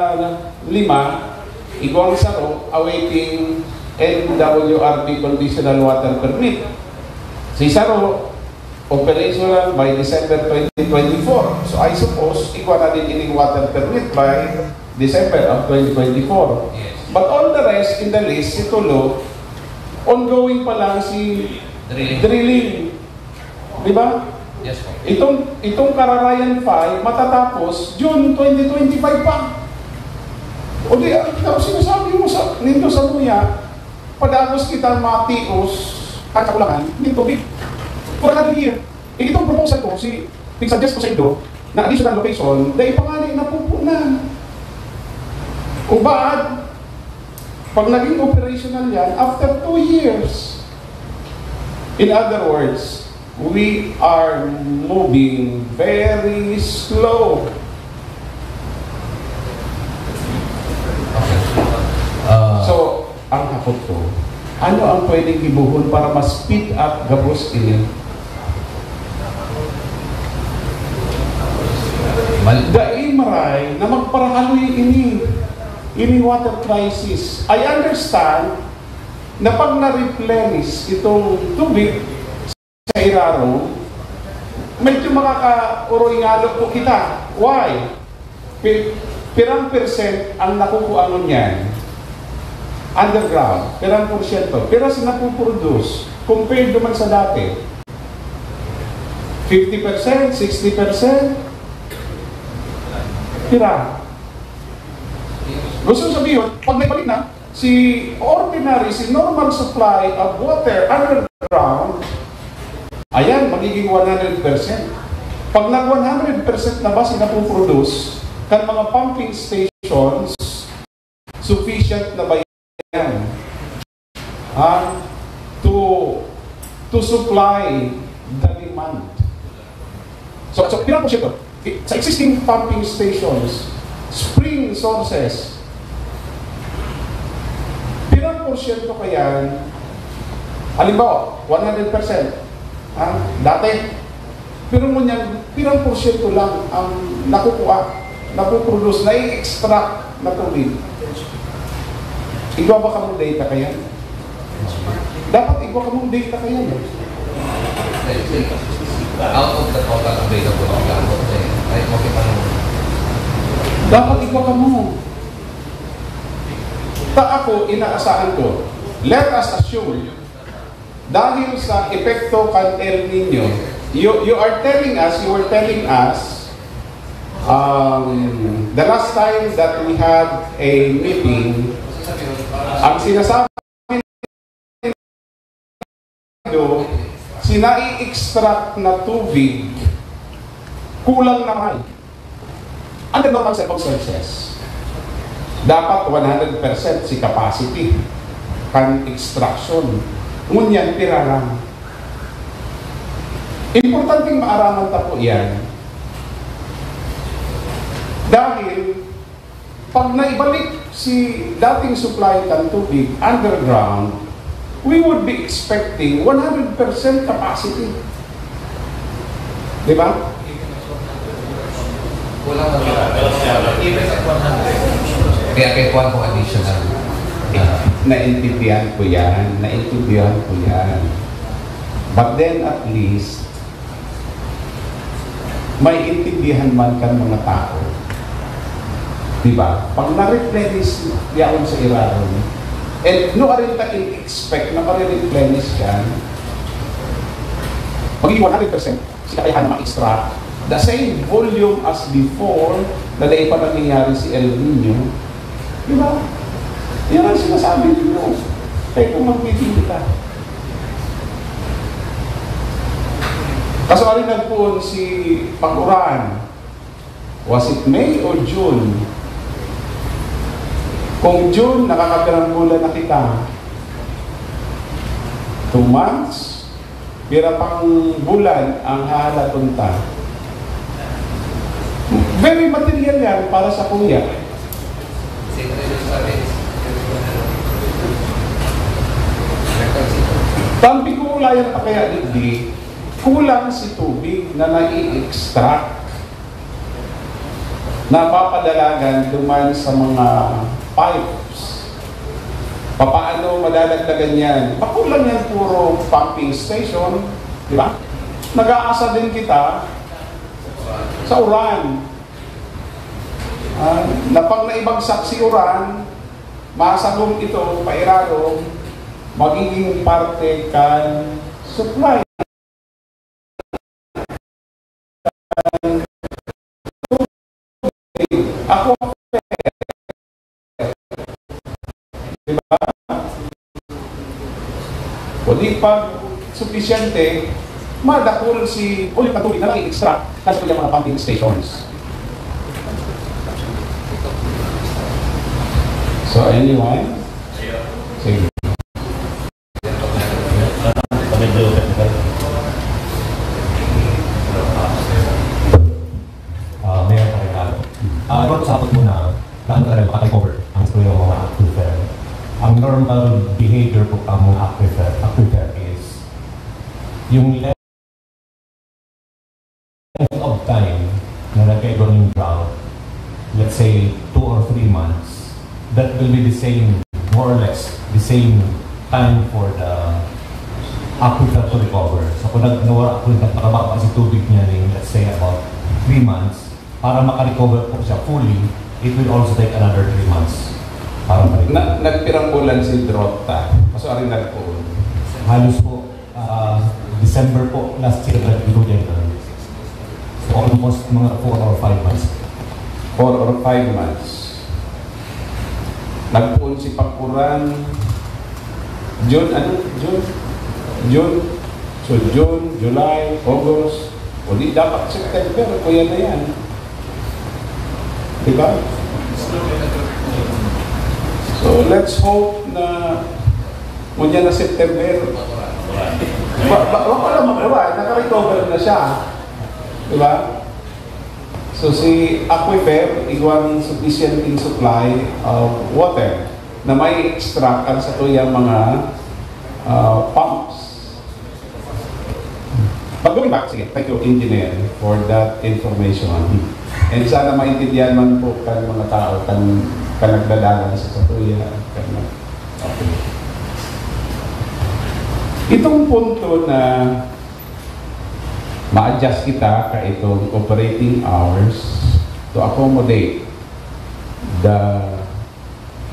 5, igwang saro, awaiting NWRB conditional water permit. Si saro, operational by December 2024. So I suppose, igwa na din ining water permit by December of 2024.
Yes.
But all the rest in the list, si Tulo, ongoing pa lang si drilling. Di ba?
Yes po.
Itong Kararayan 5 matatapos June 2025 pa. O di, sinasabi mo nito sa luya, padagos kita matios at kakulangan, hindi tubig. For another year. Itong proposal ko, suggest ko sa inyo, na additional location, dahil panganay na pupunan. Ubad, pag naging operational yan, after 2 years. In other words, we are moving very slow. So, ang hakot ko, ano ang pwedeng ibuhon para ma-speed up gabos ini? Dahil maray na magparahaloy ini water crisis. I understand na pag na-replenish itong tubig sa Iraro, medyo makaka-uroy-ngalo po kita. Why? Pirang percent ang nakukuha niyan underground, pirang porsyento, pero sa napuproduce, compared naman sa dati, 50%, 60%, pira. Gusto sabihin, pag naibalik na, si normal supply of water underground, ayan, magiging 100%. Pag nag 100% na ba sinapuproduce, kan mga pumping stations, sufficient na ba yan to supply the demand? So pirang porsyento sa existing pumping stations, spring sources, pirang porsyento kaya, halimbawa 100%, dati pero mo niyan, pirang porsyento lang ang napuproduce, na-extract na tubig. Igwa ba ka mong data kaya? Dapat igwa ka mong data kaya.
Out of the total available
dapat igwa ka mo. Ako, inaasahan ko, let us assume, dahil sa epekto kan El Nino, you were telling us, the last time that we had a meeting, ang sinasabi nyo, sinai-extract na tubig, kulang naman. Under normal circumstances, dapat 100% si capacity kan extraction. Ngunyan, pira lang. Importanteng maaraman ta po yan. Dahil, pag naibalik si dating supply ng tubig underground, we would be expecting 100% capacity. Di ba?
Kulang even at 100. Kaya kay Juan po additional.
Naintindihan ko yan. But then at least, may intindihan man kan mga tao. Diba? Pag na-replenish yaon sa Iraro, and no arin ta in-expect na ma-replenish yan, magiging 100%, kakayahan na ma-extract the same volume as before na dahil pa nangyayari si El Nino. Diba? Yan ang sinasabi nyo. Kaya kung magpipili ka. Kaso rin nagpuon si Pag-uran. Was it May or June? Kung June, nakakapirang bulan na kita. 2 months, pira pang bulan ang halatunta. Very material yan para sa kuya. Tampi ko ulayan pa kaya di kulang si tubig na nai-extract na papadalagan duman sa mga pipes. Paano madadagdagan yan? Pakulang yan puro pumping station, di ba? Nag-aasa din kita sa uran. Na pag naibagsak si uran, masagong ito, pairado, magiging parte kan supply Ako, diba? O di pag sufisyente, madakul si ulit patuloy na nag-extract sa kanyang mga pumping stations. So, anyone? Sige.
Mayor Carregalo. Ito sa apat mo na makaka-cover ang story ng mga aquifer. Ang normal behavior po ang mga aquifer is yung length of time na nag-egon yung drought, let's say 2 or 3 months, that will be the same, more or less, the same time for the aquifer to recover. So kung nawala po, nagpakababa kasi tubig niya ng, let's say, about 3 months, para makarecover po siya fully, it will also take another 3 months para ma-recover.
Nagpirang bulan si Drota. Kaso rin nagpuon.
Halos po, December po, last year, nag-ilo din. So almost mga 4 or 5 months.
4 or 5 months. Nagpuon si Pakuran. June, ano? June. So June, July, August. O di dapat September, kuya na yan. Diba? So let's hope na muna na September. Wala magawa, naka-recover na siya. Diba? So si aquifer, iguang sufficient in supply of water na may extract sa tuyang mga pumps. Going back, sige, thank you, engineer, for that information. And sana maintindihan man po kan mga tao, kan nagdadalan sa Satuya. Okay. Itong punto na ma-adjust kita ka itong operating hours to accommodate the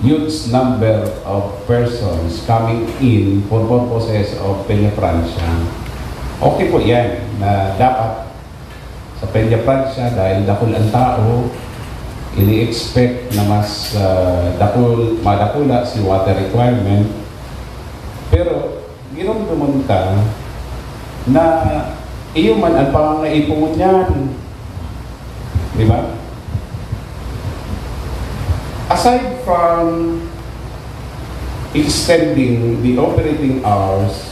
huge number of persons coming in for purposes of Peña Francia. Okay po yan na dapat sa Peña Francia dahil dakul ang tao, ini-expect na mas madakula si water requirement. Pero ginamdaman ka na iyo man ang pangangaipon niyan. Di ba? Aside from extending the operating hours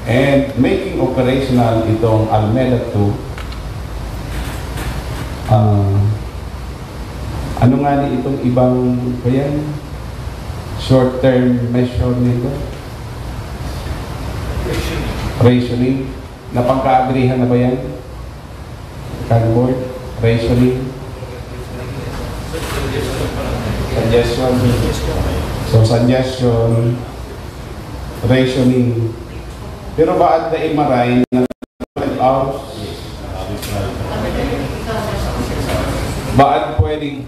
and making operational itong Almeda 2, ano nga ni itong ibang short-term measure nito? Rationing. Napagka-agreehan na ba yan? Board? Rationing? Suggestion. So, suggestion, rationing. Pero baad na imaray na 12 hours? Baad pwedeng.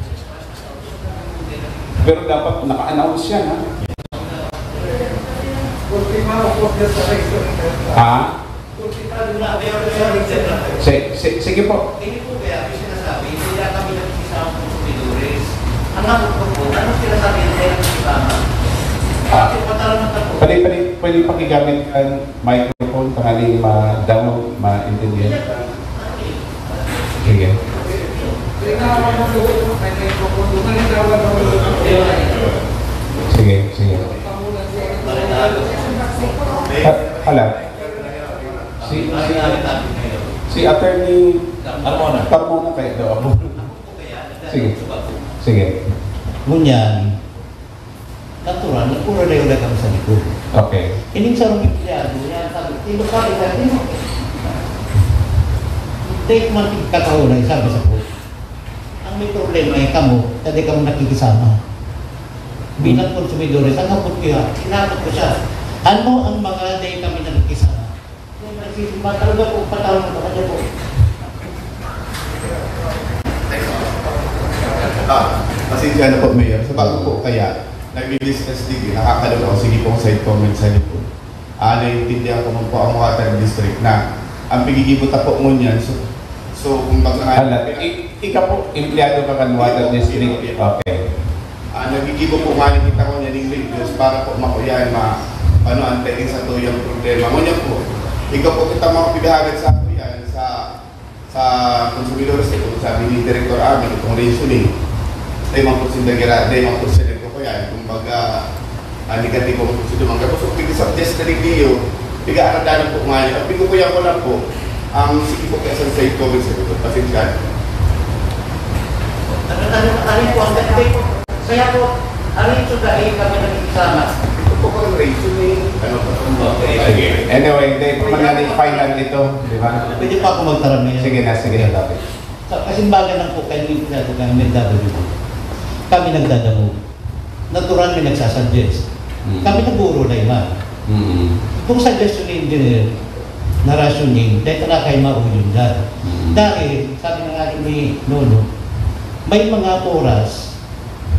Pero dapat naka-announce yan, ha? Ha? Sige po.
Hindi po kaya sinasabi, hindi na kami nag-isama ng kumidores. Ang nakot po, anong sinasabi na kayo nag-isama?
Pwede pakigamit ang microphone pangaling ma-download, ma-intindihan. Sige. Sige. Hala. Si Attorney Carmona kayo daw. Sige.
Ngunyan, natural, nagpura na yung kami sa likod.
Okay.
Ining sa rong empleyado, yan sabi, tino ka, tino. Take man kakaunan, sabi sa po. Ang may problema ay kamo, hindi kamo nakikisama. Bilang konsumidores, ang hapot ko yan, sinapot ko siya. Ano ang mga day kami nakikisama? Yung nagsisima, talaga po, patawag mo kanya po.
Pasensya na po, Mayor. Sa bago po kaya, nag-discuss din, nakakalaw ako, sige pong side comment sa likod. Naiintindihan ko po ang water district na ang pagigibot po mo niyan. So kung
Hala, ikaw po, empleyado ka kan Water District. Okay.
Nagigibo po nga kita ko niya ng videos para po makuyahin ang pwedeng sa tuyang problema. Ngunit po, ikaw po kita makapibahagan sa kuyan sa konsumidores ito, sabi ni Director Amin, itong rationing. Ay mga porsindagira, ay mga porsindagira ko yan. Kumbaga, negatibo po sa dumang. Kapos kung pag-suggest na review, piga-aradanan po nga niya. At pigukuyan ko lang po, ang sige po kayasan sa COVID sa ito. Pasensyan.
Alin po ang dati po. Kaya po, alin so dahil kami nagkikisama.
Ito po ko ang rationing.
Anyway, hindi po mangyari final ito. Di ba?
Pwede pa ako magtarang ngayon.
Sige na, sige na, David.
Kasimbagan lang po kayo yung pinagawa ng MLW. Kami nagdadamo. Natural may nagsasuggest. Kami nag-uuro na iman. Kung suggestion ni engineer na rationing, dahil na kayo maulit dyan. Dahil, sabi ng aking ni Nono, may mga oras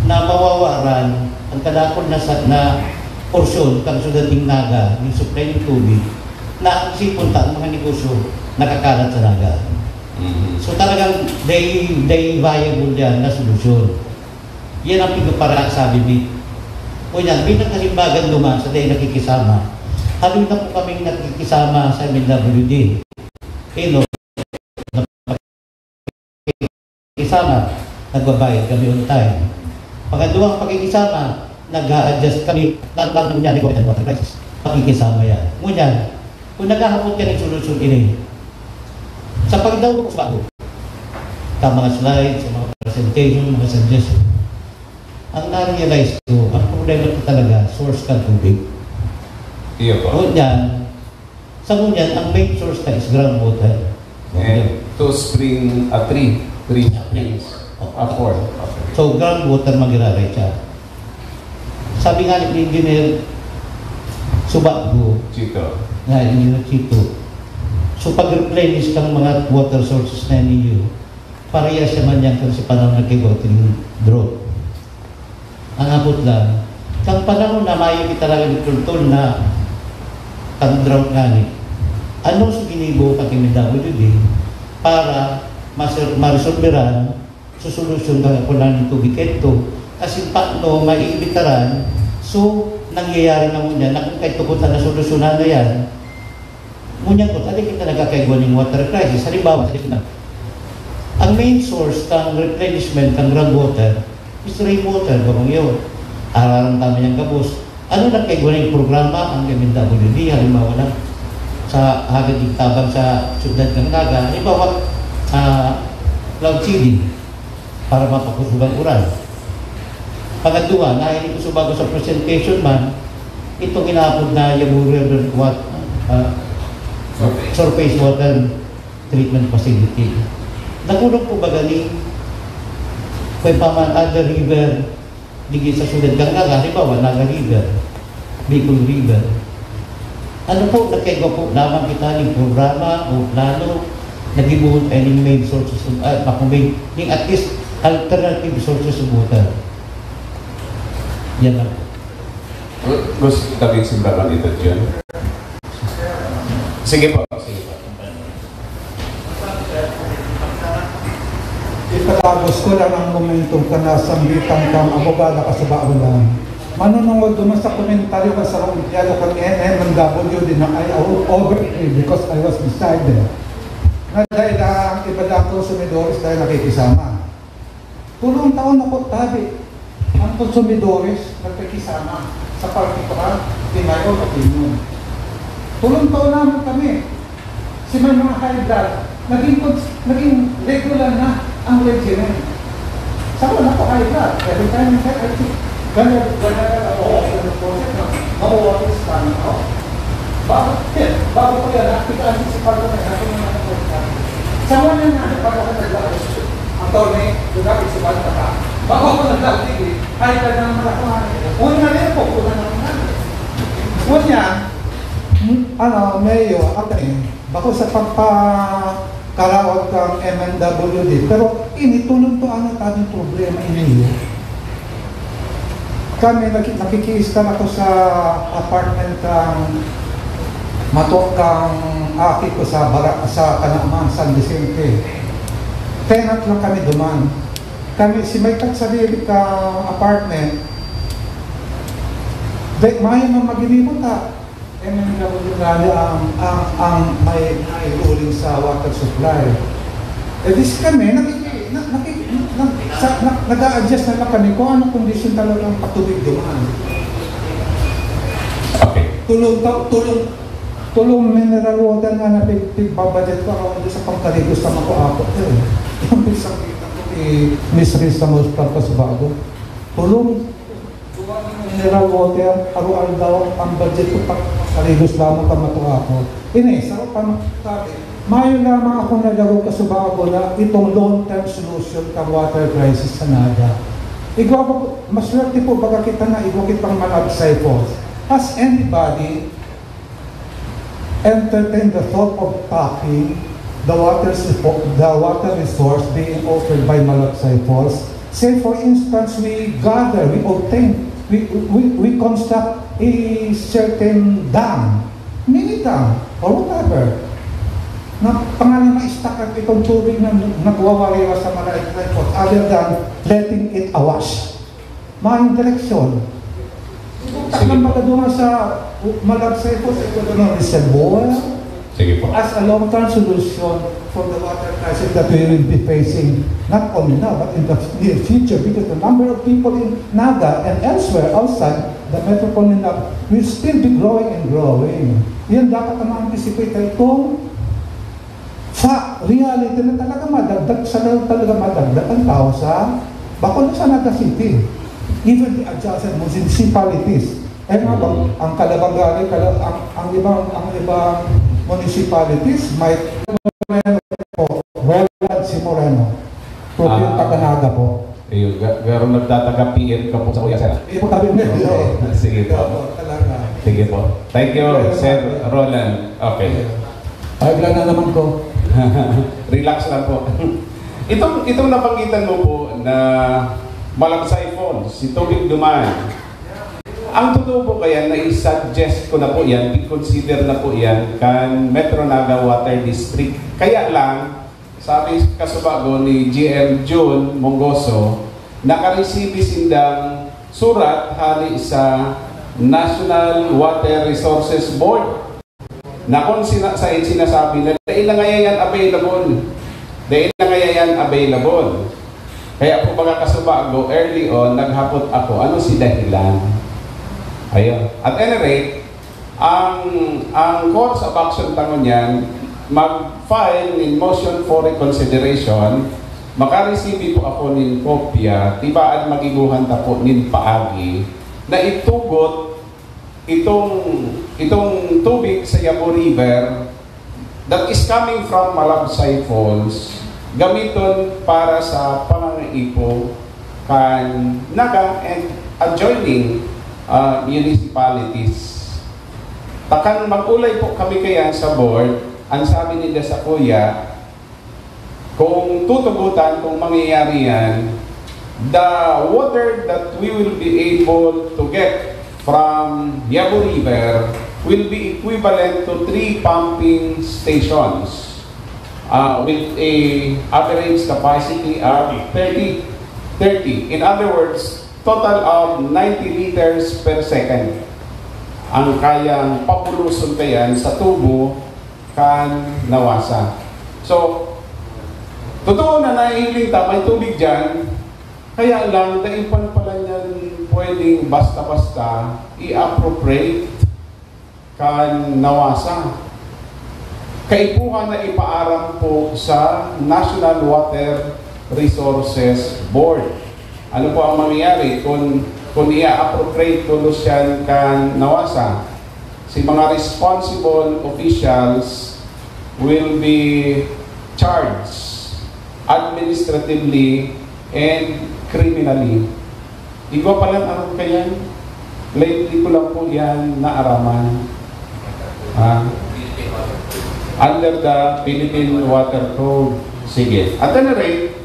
na mawawaran ang kadakon na porsyon kang sudating naga ng supply ng tubig na ang sipunta ang mga negosyo nakakalat sa naga. So talagang they viable yan na solusyon. Yan ang pigapara sabi ni o yan, bilang kasimbagan luman sa dahil nakikisama. Halin na po kaming nakikisama sa MLWD. Nakikisama, nagbabayad kami on time. Pagkaduang pakikisama, nag-a-adjust kami, nagbabayad niya ni COVID and water crisis. Pakikisama yan. Ngunyan, kung naghahapot ka ng solusyon ini, sa pagdaw ko sa bago, sa mga slides, sa mga presentation, mga suggestion, ang na-realize ko, ang problema ko talaga, source ka tubig.
Iyo po.
Ngunyan, sa ngunyan, ang main source ka is groundwater.
And to spring, three springs. Four.
So, groundwater mag-iraray siya. Sabi nga ni Engineer Subago,
Chito.
na Engineer Chito, so pag-replenish kang mga water sources na ninyo, parehas naman yan kung sa panahon nag-watering drought. Ang abot lang, kang panahon na mayo kita talaga nagtultol na kang drought nga ni, ano sa ginibo kang MLWD para ma-resolveran sa solusyon kang kunan ng tubig ito. Kasi paano maiibitaran, so nangyayari na muna na kung kahit tukutan na solusyonan na yan, ngunyan ko, tali kita nagkakaigwan ng water crisis. Halimbawa, ang main source ng replenishment ng groundwater is rainwater, kung yun. Araran tama niyang kabus. Ano nagkaigwan ng programa ang MLWD? Halimbawa lang, sa hagad yung tabang sa syudad ng Naga, halimbawa, cloud seeding para mapakusugang uran. Pangatluwa, nahinig ko subago sa presentation man, itong inaapod na Yabu River surface water treatment facility. Nakulong po ba gani kung paman other river digi sa sulad ng Naga, halimbawa Naga River, Bicol River. Ano po, nagkaiba po naman kita ng programa o plano nagibuhon ay ng main sources of at least alternative sources of water. Yan lang.
Gusto tabing simbahan ito, John? Sige po. Sige po.
Itatapos ko lang ang momentum ka na sambitan kang abogada ka sa baulan. Manunungod naman sa komentaryo ka sa Rompiado kang NMW din na I overagree because I was beside there. Na dahil ang iba lang konsumidores dahil nakikisama. Tulong taon na po tabi ang konsumidores nagkikisama sa partikular in my own opinion. Tulong taon naman kami. Si may mga high blood, naging regular na ang regimen. Sabi na po high blood. Every time I think, ganyan ako mawawalis pa na ako. Bago ko yan, nakikaan si Pardo na natin yung mga kontra. Sama niya na, bago ko naglakas. Ang taon na yung si Pardo ka. Bago ko naglakas, high blood na naman ako. Una rin po, una naman natin. Una, Mayo, bako sa pagpakarawag kang MNWD, pero initulong to ano tayong problema ini. Kami nakikiista ako sa apartment kang matok kang aki ko sa Kanaman, San Vicente. tenant lang kami duman. Kami, si may sarili ka apartment, dahil maya man maginibot ha. MMW ang may ruling sa water supply. Eh dis kami, nag-a-adjust na lang kami kung anong condition talagang patubig duman.
Okay.
Tulong mineral water nga na pagbabudget ko ako sa pangkarigos na ako yung isang kita ko misris na most purpose bago. Tulong mineral water, araw-araw daw ang budget ko pangkarigos lamang pa matuwa ako. Sarap pa sabi, mayo lamang akong nalaro ka sa bago na itong long-term solution ka water crisis sa Naga. Maswerte po baga kita na igwakit pang Malagsay Falls. Has anybody entertain the thought of tapping the water resource being offered by Malagsay Falls? Say for instance, we obtain, we construct a certain dam, mini dam, or whatever, na pangalan na istakag itong tubig na nagwawariwa sa Malagsay Falls, other than letting it awash. Maayong direksyon. Takang magkadungan sa Malagsay Falls, ito na reservoir as a long-term solution for the water crisis that we will be facing not only now but in the near future, because the number of people in Naga and elsewhere outside the metropolitan will still be growing and growing. Yan dapat ang anticipate itong reality na talaga madagdag ang tao sa bakit sa Naga City. Even the adjacent municipalities. Ang Calabangari, ang ibang municipalities, may Moreno po, Welland si Moreno. Yung taga-Naga po.
Garo nagtataga-PM ka po sa Kuya Sir. Sige po. Sige po. Thank you, Sir Roland. Okay.
Ay, na naman ko.
Relax lang po. Itong napanggitan mo po na Malagsay Falls, si Tubig Duman. Ang totoo po kaya na i-suggest ko na po yan, i-consider na po yan kan Metro Naga Water District. Kaya lang, sabi kasubago ni GM June Mongoso, nakareceive sindang surat hali sa National Water Resources Board na kung sinasabi na dahil na ngayon available. Dahil na ngayon available. Kaya po mga kasubago, early on, naghapot ako, ano si dahilan? Ayun. At any rate, ang course of action tangon yan, mag-file in motion for reconsideration, makareceive po ako nin kopya, tibaan magiguhan ta po nin paagi, na itugot itong tubig sa Yabo River that is coming from Malagsay Falls, gamiton para sa pangangaipo kan Naga and adjoining municipalities. Takang mag-ulay po kami kaya sa board, ang sabi nila sa kuya, kung tutugutan, kung mangyayari yan, the water that we will be able to get from Yabo River will be equivalent to 3 pumping stations with a average capacity of 30. In other words, total of 90 liters per second ang kayang papuluson kayan sa tubo kan nawasa. So, totoo na nahihiling may tubig dyan, kaya lang daipan pala niyan pwedeng basta-basta i-appropriate kan nawasa. Kaipuhan na ipaaram po sa National Water Resources Board. Ano po ang mangyayari kung i-appropriate tulos yan kan nawasa? Si mga responsible officials will be charged administratively and criminally. Igwa pala ang kaya, lately ko lang po yan naaraman. Under the Philippine Water Code. Sige. At any rate,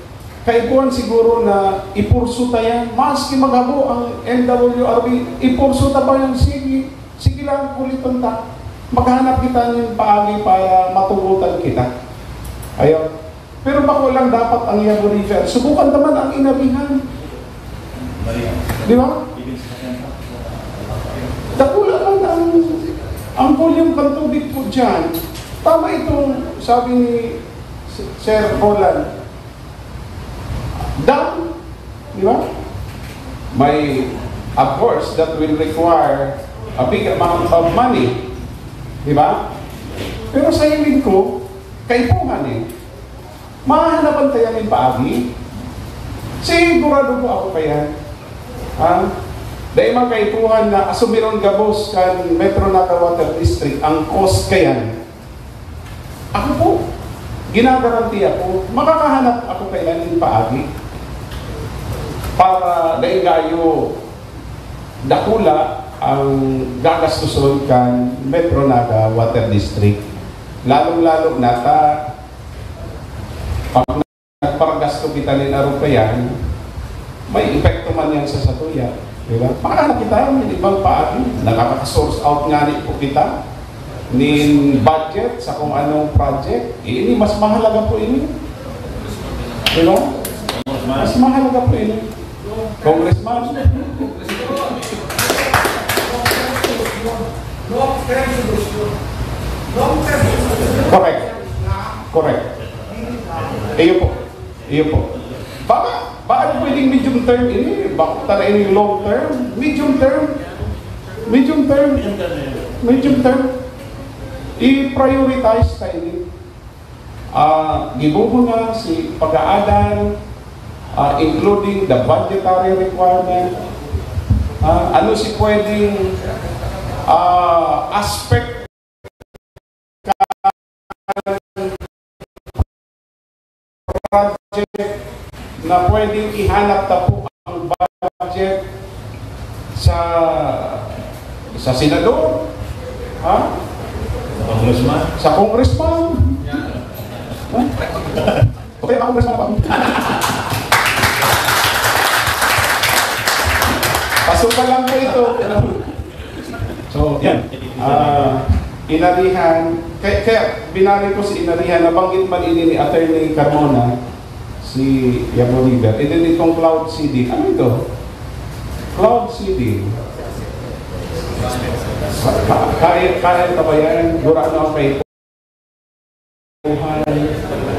kaipuan siguro na ipursuta yan, maski maghabo ang NWRB, ipursuta ba yan? Sige lang, kulitan ta. Maghanap kita ng paagi para matugutan kita. Ayun. Pero bako lang dapat ang Yabu River. Subukan naman ang Inarihan. Di ba? Dakula lang ang volume ng tubig po dyan. Tama itong sabi ni Sir Roland. Dam, di ba? May, of course, that will require a big amount of money. Di ba? Pero sa hiling ko, kaipungan eh. Mahahanapan tayo ng paagi. Sigurado po ako kaya. Dahil mga kaipuhan na asumiron gabos kan Metro Naga Water District ang cost kayan. Ako po, ginagaranti ako, makakahanap ako kailan ng paagi para dahil gayo dakula ang gagastuson kan Metro Naga Water District. Lalong-lalo nata pag nagparagasto kita ng arupayan, may epekto man yan sa satuya. Diba? Makahanap kita ng ibang paagi. Nakaka-source out nga po kita ni budget sa kung anong project. Ini mas mahalaga po ini. Diba? Mas mahalaga po ini. Congressman. Correct. Correct. Iyo po. Iyo po. Bakit pwedeng medium term ini? Bakit tala ini long term? Medium term. Medium term. Medium term. I-prioritize tayo ini. Gibuho na si pag-aadan, including the budgetary requirement. Ano si pwedeng aspect project na pwedeng ihanap ta po ang budget sa senador, sa congressman. Okay, ako congressman pa. Pasukan lang po ito. So, yan. Inarihan. Kaya binari ko si Inarihan, nabanggit man ini ni Attorney Carmona, si Yabu River. And then itong Cloud CD. Ano ito? Cloud CD. Kaya ka ba yan? Gura na ako kayo.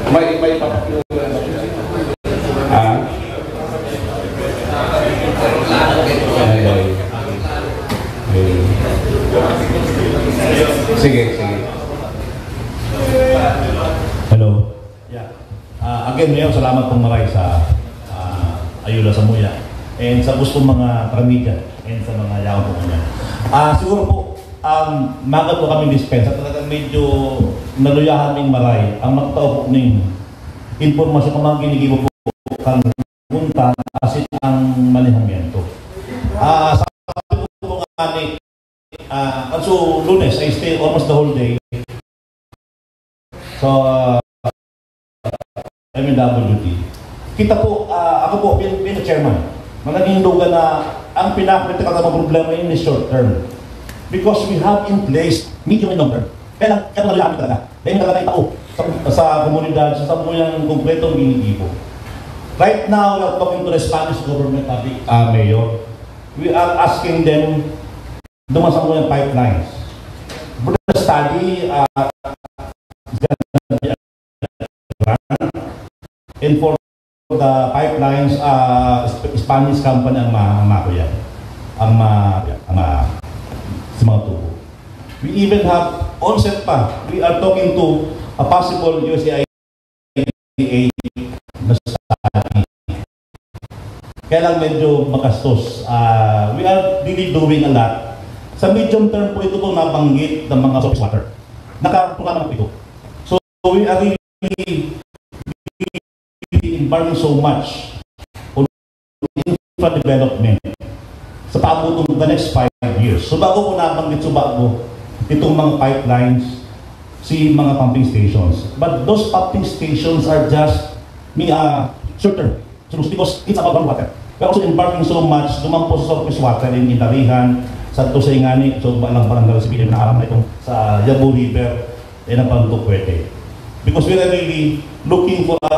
May papakulan. Sige, sige.
Hello. Yeah. Again, Mayor, salamat pong maray sa Ayula sa Muya and sa gusto mga pramidya and sa mga yaw po kanya. Siguro po, magat po kami dispensa. Talagang medyo naluyahan ng maray ang magtao po ng informasyon kung mga ginigibo po kang punta asin ang manehamiento. Sa po nga ni so Lunes, I stay almost the whole day. So, MWT. Kita po, ako po, being chairman, managing lugar na ang pinakritikal na problema in the short term. Because we have in place medium and long term. Kaya nalalaki talaga. Dahil talaga itao sa komunidad, sa samuyang kumpletong ginigibo. Right now, we are talking to the Spanish government, Mayor. We are asking them dumasang mo yung pipelines. For the study, and for the pipelines, Spanish company ang makuya. Ang mga tubo. We even have onset pa. We are talking to a possible USAID na study. Kaya lang medyo makastos. We are really doing a lot. Sa medium term po ito po nabanggit ng mga surface water. Nakaprograma po ito. So we are really embarking so much on infra development sa paabot ng the next 5 years. So bago po nabanggit sa bago itong mga pipelines, si mga pumping stations. But those pumping stations are just short-term. So because it's about water. We're also embarking so much dumang po sa surface water in Inarihan, sa ito sa Ingani, so balang barangay sa Pilip na aram na itong sa Yabu River, ang pagtukwete. because we are really looking for a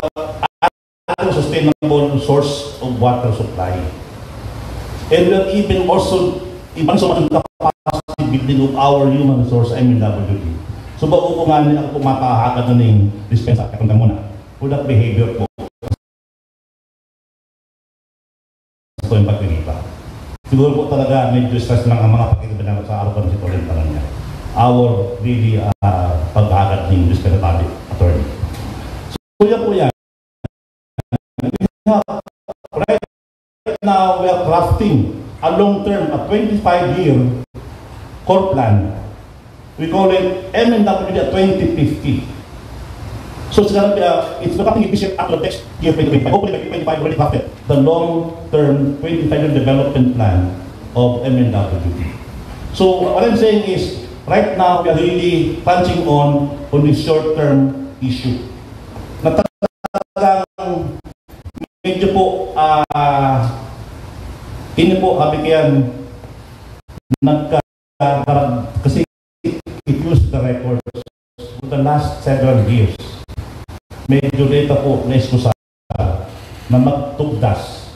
sustainable source of water supply. And we are even also so much capacity building of our human resource MNWD. So bago po nga nila ako makahagad na ng dispensa, katong muna, for that behavior po. Ito yung pagpilipa. Siguro po talaga medyo stress lang ang mga pag-ibig sa araw pa si Torrent pa lang niya. Our really paghagad ng dispensa public attorney. So yan po yan. Right now, we are crafting a long-term, a 25-year core plan. We call it MNWD at 2050. So it's becoming efficient after next year, 2025. Hopefully, by 2025, already crafted the long-term 25-year development plan of MNWD. So what I'm saying is, right now, we are really punching on this short-term issue. Medyo po, ini po, habi kayan, kasi it used the records for the last several years. Medyo data po, na-eskusa na magtugdas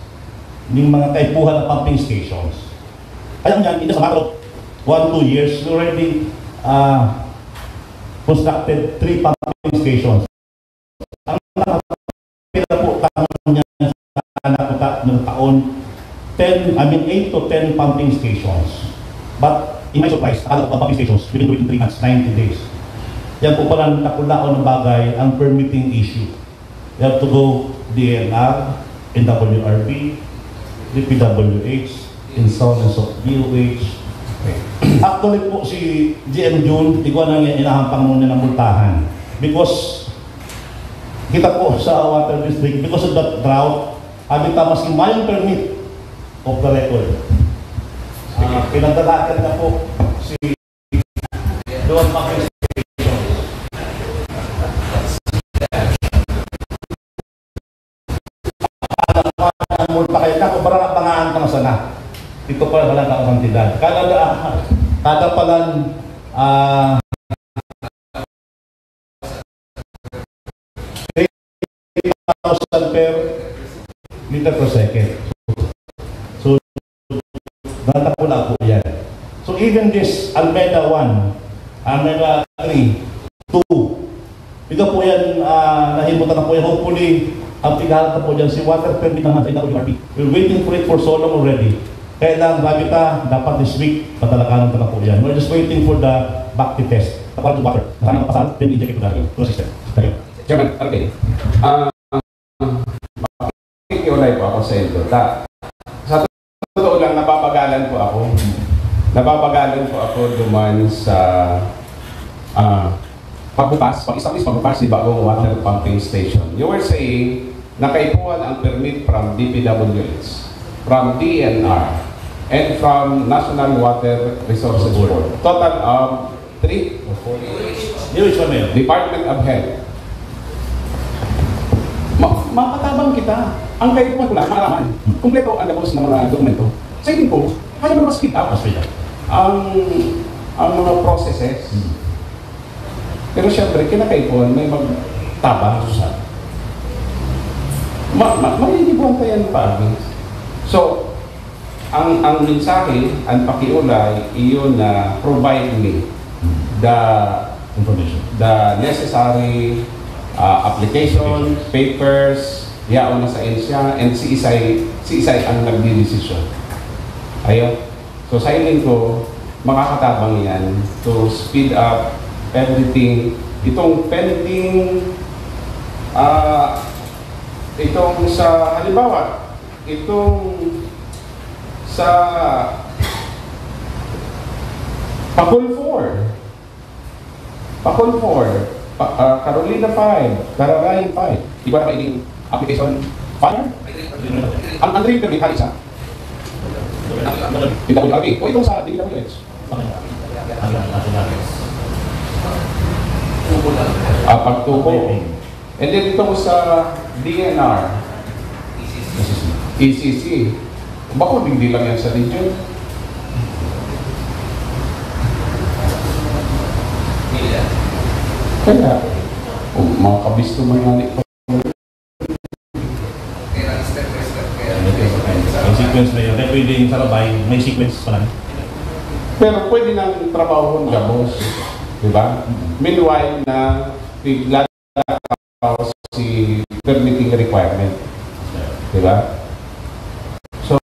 ng mga kaipuhan ng pumping stations. Alam niyan, in a matter of 1-2 years, we already constructed 3 pumping stations. Ang nakapila po, tanong niya ng taon, 8 to 10 pumping stations. But in my surprise, all of the pumping stations, we can do it in 3 months, 90 days. Yan po pala nakulaon ng bagay ang permitting issue. You have to go DNR, NWRB, DPWH, installments of DOH. Actually po si GM June, di ko na inahampang muna ng multahan. Because kita po sa water district, because of that drought, habit tamas yung mayong permit of the record. Pinagdalakan na po si Doon Pumping Station. Ang multa kayo na, kung parang pangaan ka na sana. Ito pala walang kakasantidad. Kada palang 3,000 per liter per second. So, natapula po yan. So, even this Almeda 1, Almeda 3, 2, ito po yan, nahimutan na po yan. Hopefully, ang tighalat na po dyan, si water permit naman sa NWRB. We're waiting for it for so long already. Kaya lang, Rabita, dapat this week, patalakanan na po yan. We're just waiting for the back test. Tapos to water. Sana kapasal, then inject it to the system. Thank you.
Chairman, okay. Makikiulay po ako sa ito. Sa totoo lang, napapagalan po ako. Napapagalan po ako duman sa pag-establish pagbukas si bagong water pumping station. You were saying, nakaipuan ang permit from DPWH, from DNR, and from National Water Resources Board. Total of 3 or 4 Department of Health. Mapatabang kita. Ang kaipuan ko lang, maaraman. Kompleto ang labos ng mga dokumento. Sa hindi po, kaya mo mas-speed up ang mga processes. Pero siyempre, kinakaipuan, may magtabang susad. Malilibuan pa yan pa. So, ang mensahe, ang pakiulay, iyon na provide me the information, the necessary application, papers, yaon na sa ensya, and si Isay ang nagdidesisyon. Ayun. So, sa hiling ko, makakatabang yan to speed up everything. Itong pending, itong sa, halimbawa, itong sa Pakul 4, Carolina 5, Carolina 5, iba na ba yung application file? Ang Andre permit, halis ha? DWRB, o itong sa DWH? Pagtuko. And then itong sa DNR, ECC. Bako, hindi lang yan sa region. Kaya, Kung mga kabisto man nga po.
May sequence na yun. Kaya pwede yung sarabay, may sequence pa lang.
Pero pwede nang trabaho ng gabos. Diba? Meanwhile na bigla si permitting requirement. Diba? So,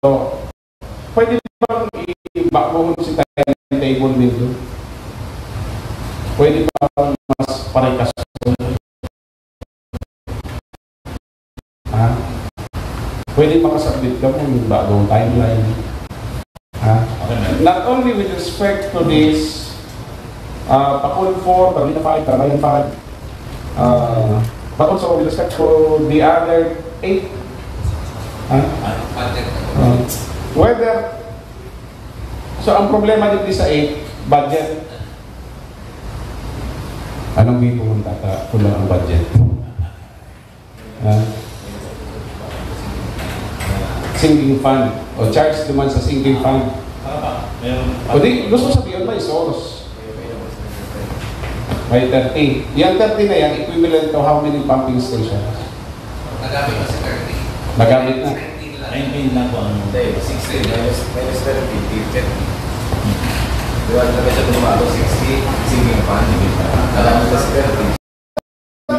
pwede bang i-backbone si timetable nito? Pwede bang mas parekas? Ha? Pwede makasubmit ka mo yung bagong timeline. Ha? Not only with respect to this Pakul 4, Barlina 5, Tarabayan 5, but also with respect to the other 8. Whether, so ang problema dito sa 8, budget. Anong dito kung kulang ang budget? Sinking fund, o charge naman sa sinking fund. O di, gusto sabihin may source. May 30. Yung 30 na yan, equivalent to how many pumping stations?
Nagamit na si 30.
Nagamit na.
19 lang po ang
16. Minus 30. 50. Diba, nagamit siya tumalo 60. Singing fund. Nagamit na si 30.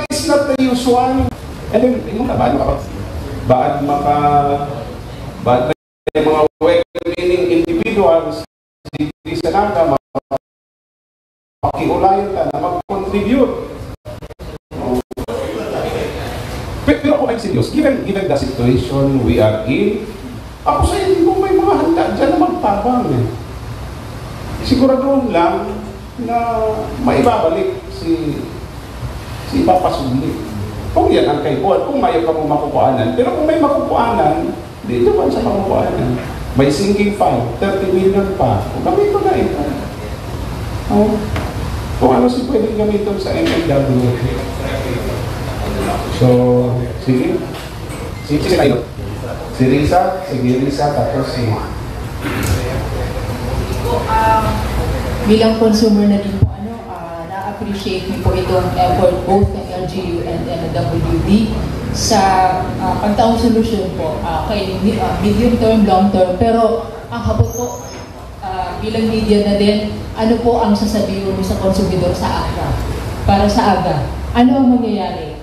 It's not the usual. And then, yung mga baad na yung mga well-meaning individuals di sa naga, makiulayan ka na mag-contribute. Pero ako ay serious, given the situation we are in, ako sa hindi ko may mga handa dyan na magtabang. Siguraduhin lang na maibabalik si Papa Sugli. Kung yan ang kaibuan, kung mayo ka mong makukuanan. Pero kung may makukuanan, dito man sa makukuanan. May sinking fund, 30 million pa. Kung gamitin ko na ito. Kung ano si pwedeng gamitin sa MLW. So, sige. Sige kayo. Si Risa, tapos si...
Bilang consumer na din po, na-appreciate niyo po itong effort both ng LGU and NWD sa pagtaong solusyon po kay medium term, long term. Pero ang habot po bilang media na din, ano po ang sasabihin mo sa konsumidor sa AGA? Para sa AGA, ano ang mangyayari?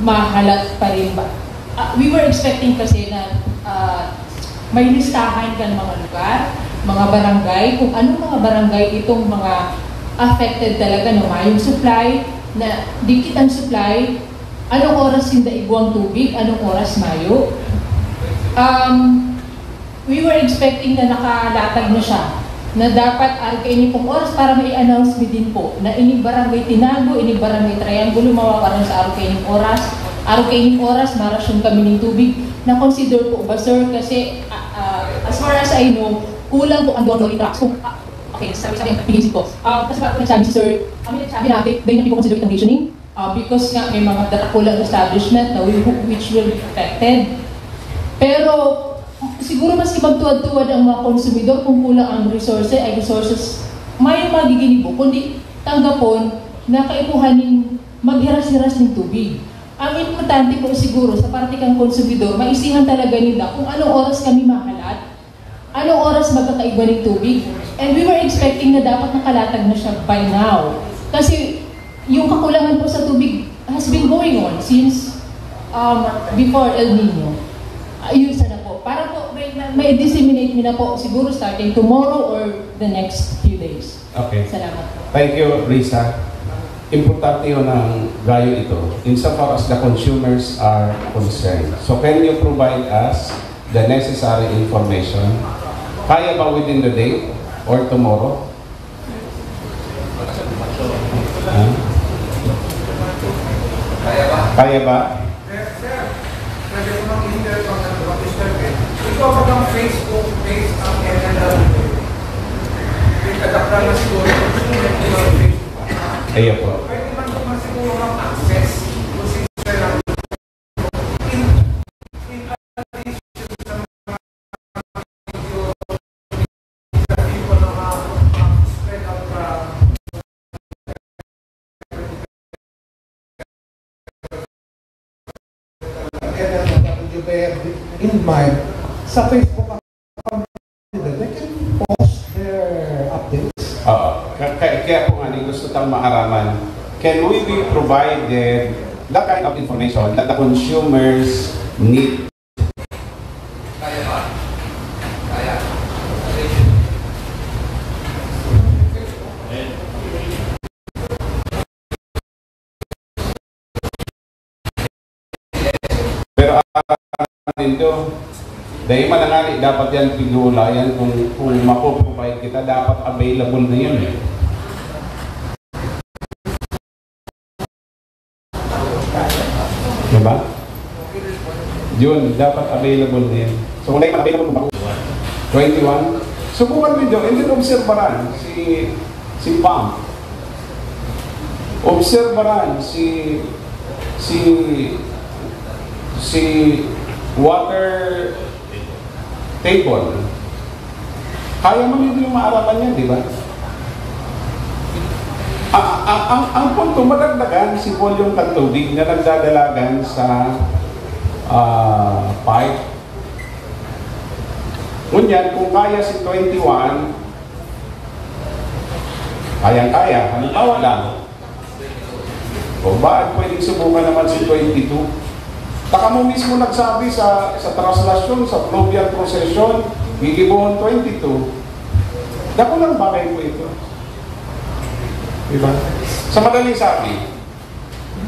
Mahalat pa rin ba? We were expecting kasi na may listahan ka ng mga lugar, mga barangay, kung anong mga barangay itong mga affected talaga ng mayong supply, na dikit ang supply, anong oras yung daigwang tubig, anong oras mayo. We were expecting na nakalatag na siya, na dapat kainin pong oras para may announce din po, na ining barangay Tinago, ining barangay Triangulo, mawawalan sa kainin oras, marasyon kami ng tubig. Na-consider po ba, sir? Kasi as far as I know, kulang po ang donor tracks. Okay, sabi ang pag-isip ko. Kasi bakit nagsabi si sir, kami nagsabi natin, dahil natin consider itong reasoning, because nga may mga datakulang establishment na which will be affected. Pero siguro mas ipagtuwad-tuwad ang mga konsumidor kung kulang ang resources, may magiginibo, kundi tanggapon na kaipuhanin maghiras-hiras ng tubig. Ang importante po siguro sa parte kang konsumidor, maisihan talaga nila kung anong oras kami mahalat, anong oras magkakaiba ng tubig. And we were expecting na dapat nakalatag na siya by now. Kasi yung kakulangan po sa tubig has been going on since before El Nino. Ayun sana po. Para po may disseminate na po siguro starting tomorrow or the next few days.
Okay.
Salamat po.
Thank you, Risa. Importante yun ang gayo ito insofar as the consumers are concerned. So can you provide us the necessary information? Kaya ba within the day or tomorrow? Kaya ba?
Sir, pwede ko mag-email pang Mr. Ben. Ikaw ba ang Facebook page ang NLW? Ikadakta na siguro kung sino yung Facebook.
Ayan po.
Pwede man kung masiguro ang access
in mind, sa Facebook account nila, they can post their updates.
Kaya po nga, gusto tang maaraman, can we be provided that kind of information that the consumers need? Pero dito, dahil manangali, dapat yan pigulayan kung mapoprovide kita, dapat available na yun. Diba? Yun, dapat available na yun. So kung na available mo 21, subukan mo yun, and then observaran si Pam. Observaran si water table. Kaya mo nito yung maaraman yan, di ba? Ang punto, madagdagan si volume ng tubig na nagdadalagan sa pipe. Ngunyan, kung kaya si 21, kayang-kaya, halimbawa lang. O bakit pwedeng subukan naman si 22? Taka mo mismo nagsabi sa translasyon, sa fluvial procession, gigibuhon 22. Dako lang bagay po ito. Diba? Sa madaling sabi,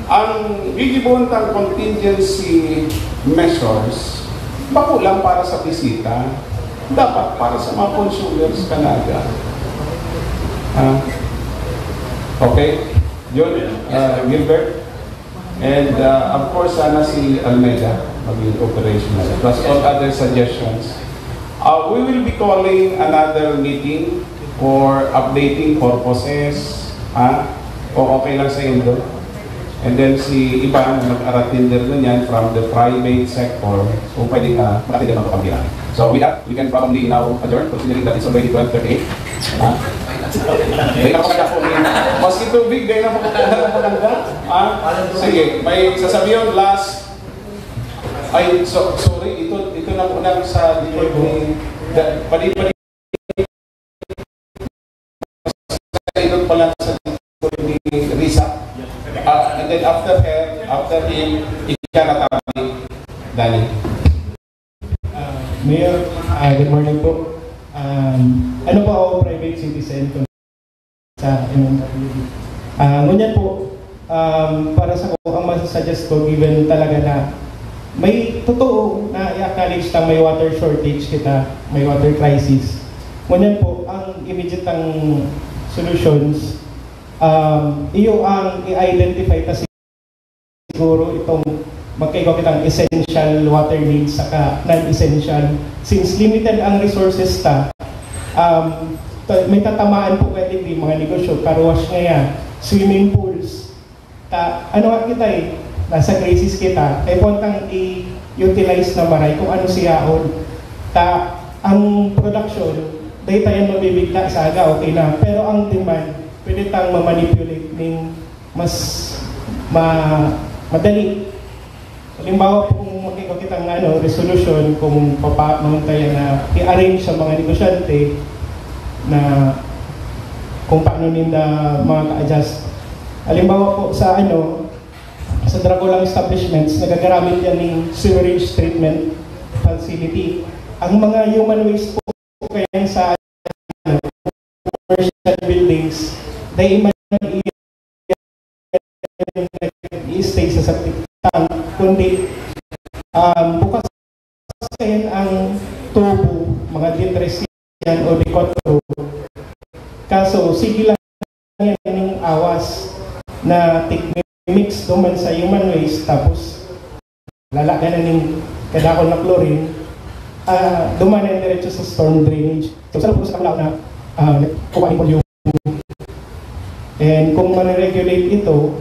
ang gigibuhon ng contingency measures, bako lang para sa bisita, dapat para sa mga consumers kanaga. Okay? Yun, Gilbert. And of course, sana si Almeida maging operational. Plus all other suggestions. We will be calling another meeting for updating purposes. O okay lang sa Indo. And then si Ivan, mag-aratinder na yan from the private sector. So pwede ka makatinder ng kapamilya. So with that, we can probably now adjourn, considering that it's already 12:38. Dahil ako kaya po maski tubig, dahil na maganda. Sige, may sasabihin last. Ay, sorry, ito na po lang sa likod ni pali-pali. Ito pa lang sa likod ni Risa. And then after him, ikanatabi, Danny.
Mayor, good morning po. Ano po ako, private citizen sa MMWD. Ngunyan po, para sa ko, ang masasuggest ko, given talaga na may totoo na i-acknowledge na may water shortage kita, may water crisis. Ngunyan po, ang immediate ang solutions, iyo ang i-identify na siguro itong magkaiba kitang essential water needs saka non-essential. Since limited ang resources may tatamaan po pwede di mga negosyo, car wash ngayon, swimming pools. Ano nga kita nasa crisis kita, kaya puntang i-utilize na maray kung ano siyaon. Ang production, dahil tayo mabibigla sa aga, okay na. Pero ang demand, pwede tayong ma-manipulate ng mas madali. Halimbawa kung makikita ng resolution kung paano tayo na i-arrange sa mga negosyante na kung paano nila mga ka-adjust. Halimbawa po sa sa Dragolang establishments, nagagamit yan ng sewerage treatment facility. Ang mga human waste po kaya sa commercial buildings, dahil i-stay sa septic tank, kundi bukas kayan ang tubo, mga litres yan o dekotro. Kaso, sige lang yan yung awas na mix duman sa human waste, tapos lalagyan na ng kadakol na chlorine, duman na diretso sa storm drainage. So, sa po sa kamalaw na kumain po yung and kung man-regulate ito,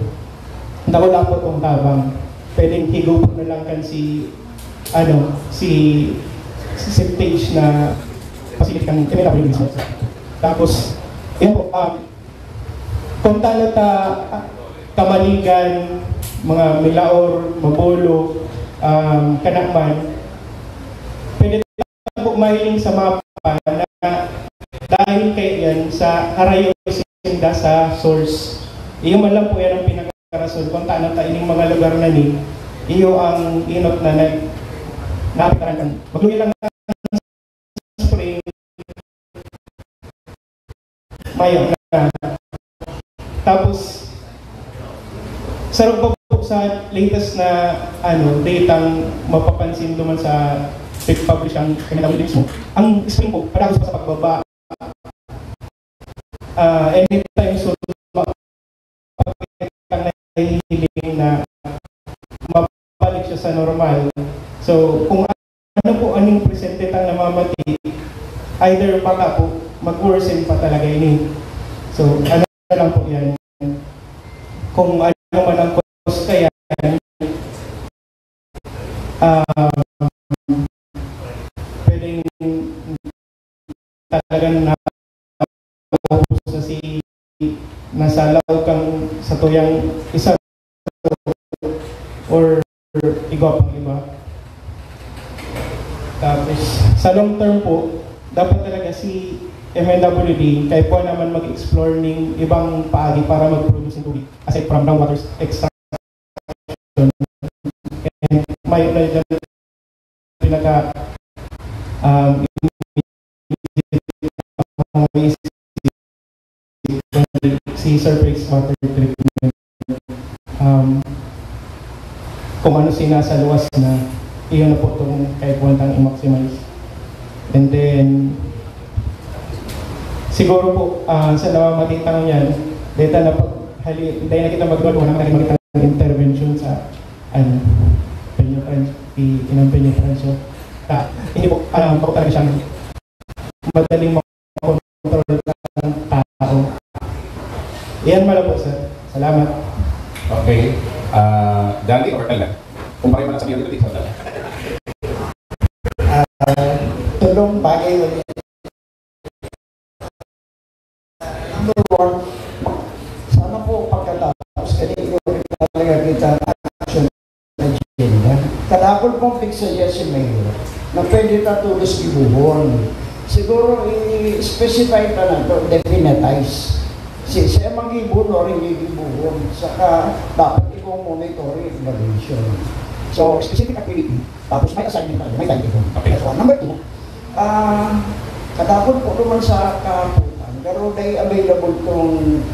wala po itong tabang. Pwedeng higupo na lang kan si septage na facility kang MLW. Tapos, yan po, kung tala Kamaligan, mga Milaor, Mabolo, Kanakman, umahiling sa mapa na dahil kay yan sa harayo sinda sa source. Iyo man lang po yan ang pinaka-rason kung taano ta ining mga lugar na ni iyo ang inot na napitaran kan. Magluwi lang ng spring mayo na. Tapos sarap po sa latest na datang mapapansin duman sa publish ang kanilang mismo. Ang spring po, paragos pa sa pagbaba. Anytime so makikita nahihiling na mabalik siya sa normal. So, kung ano po anong presente tang namamati, either baka po mag-worsen pa talaga ini. So, ano na lang po yan. Kung ano man ang cause kaya pwedeng talagang nasalaw kang sa tuyang isa or igo pang iba. Tapos sa long term po dapat talaga si MNWD kaya po naman mag-explore ng ibang paagi para mag-produce ng tubig aside from groundwater extraction. And may pinaka si surface water treatment. Kung ano sinasa luwas na iyon na po itong kaipuntang i-maximize. And then siguro po sa namamatitang yan data na dahil na kita mag-goal wala naman makita ng intervention sa inang penetrance. Hindi po bako talaga siyang madaling makontrol ng tao. Iyan mala po sir. Salamat.
Okay. Dali or Ella? Kung pareho man sabihin dito sa
tulong bagay ulit. Number one, sana po pagkatapos kanino talaga kita action agenda. Kalakol pong fix niya si Mayor na pwede tatulos gibuhon. Siguro i-specify pa na to, definitize. Siya mag-ibon o rin gibuhon. Saka dapat i-monitor evaluation. So, specific activity. Tapos may assignment tayo, may timetable. Okay. That's one. Number two, katapon po naman sa kaputan, pero they available kong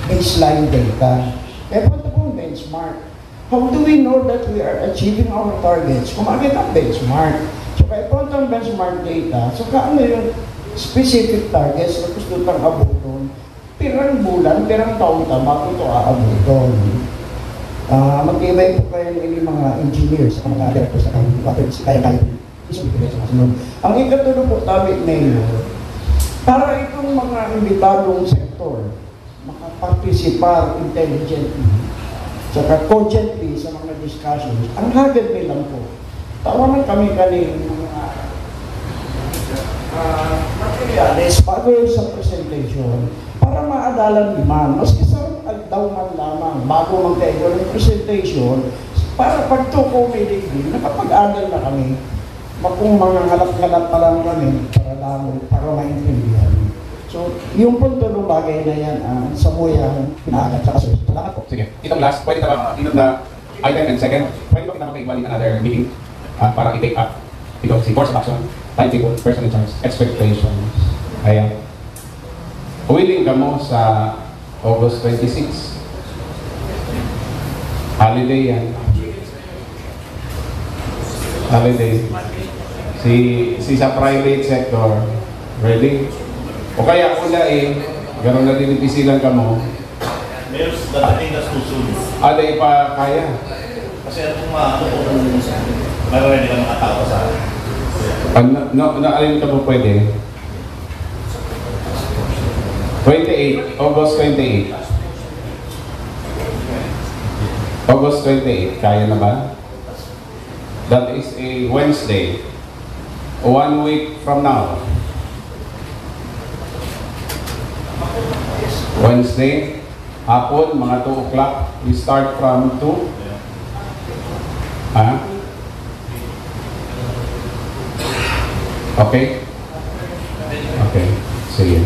baseline data. Pero ito pong benchmark. How do we know that we are achieving our targets? Kumakit ang benchmark. So, kaya po itong benchmark data, so kaano yung specific targets na gusto itong abuton? Pirang bulan, pirang taon ta, bago ito aabuton. Mag-ibay po kayo ng mga engineers, mga directors na kaya ang ikatulo po tabi ngayon, para itong mga imbitadong sektor makaparticipar intelligently saka cogently sa mga discussions, ang hagad nilang po tawanan kami kaning mga materials bago sa presentation para maadalan naman maski sa daw man lamang bago magkaigol ng presentation para pagtuko may nakapag-adal na kami kung mga ngalap-ngalap pa lang kami para maintindihan. So, yung punto ng bagay na yan, sa muyang pinaagat sa kasunod. Salamat po.
Sige. Itong last, pwede na ba, inod na item and second, pwede ba kita makaiwalin another meeting para i-take up ito si course of action, timetable, person in charge, expectations. Ayan. Willing ka mo sa August 26. Holiday yan. Holiday. Si sa private sector, ready? O kaya kung gano'n na dinipisilan ka mo.
Mayroon dadating na susunod.
Aday pa kaya?
Kasi kung mayroon nila mga tao sa
alin ka mo pwede? 28, August 28. August 28, kaya na ba? That is a Wednesday. 1 week from now. Wednesday, hapon, mga 2 o'clock. We start from 2. Okay? Okay. Sige.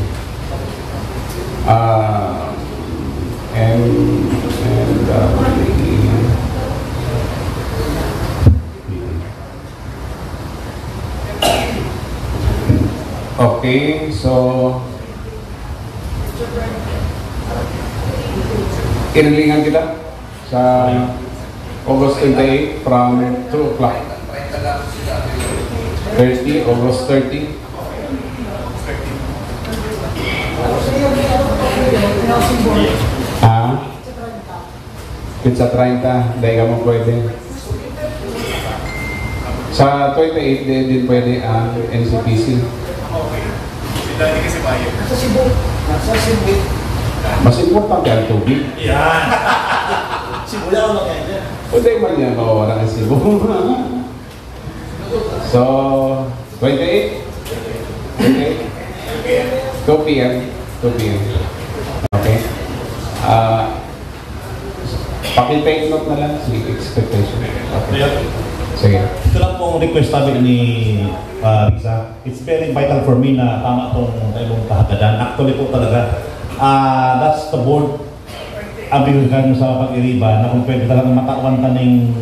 Okay, so inilingan kita sa August 28 from 2 o'clock. 30, August 30. Pizza 30, dahil ka mo pwede. Sa 28, din pwede ang NCPC.
Hindi kasi bayo.
Nasa Cebu. Nasa Cebu.
Mas importante ang tubig.
Yan. Cebu lang lang yan.
Pwede man yan mawawala ang Cebu. So, 28? 2 p.m. 2 p.m. Okay. Pakitake note na lang si expectation. Okay. Sige.
Ito lang pong request namin ni Risa. It's very vital for me na tama itong tayo kahagadan. Actually po talaga, that's the board ang bigyan nyo sa pag-iriba na kung pwede talagang matawan ka ng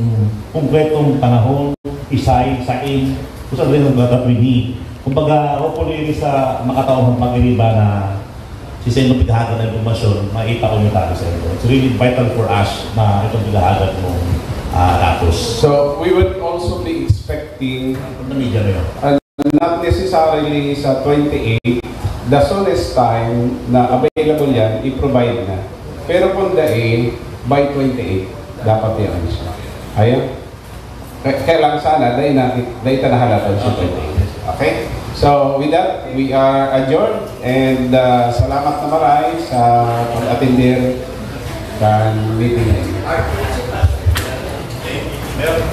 konkretong panahon, isay, sain, kung saan rin ang that we need. Kumbaga, hopefully sa makataong pag-iriba na si Seno pighahagan na informasyon, maita ko yung tayo sa inyo. It's really vital for us na itong pighahagan mo datos.
So, we would also be expecting not necessarily sa 28, the soonest time na available yan, i-provide na. Pero kung dahil, by 28, dapat yan siya. Ayun? Kailangan sana, dahil nahalatan sa 28. Okay? So, with that, we are adjourned and salamat na maray sa pag-attendir sa meeting na ito.
Meron.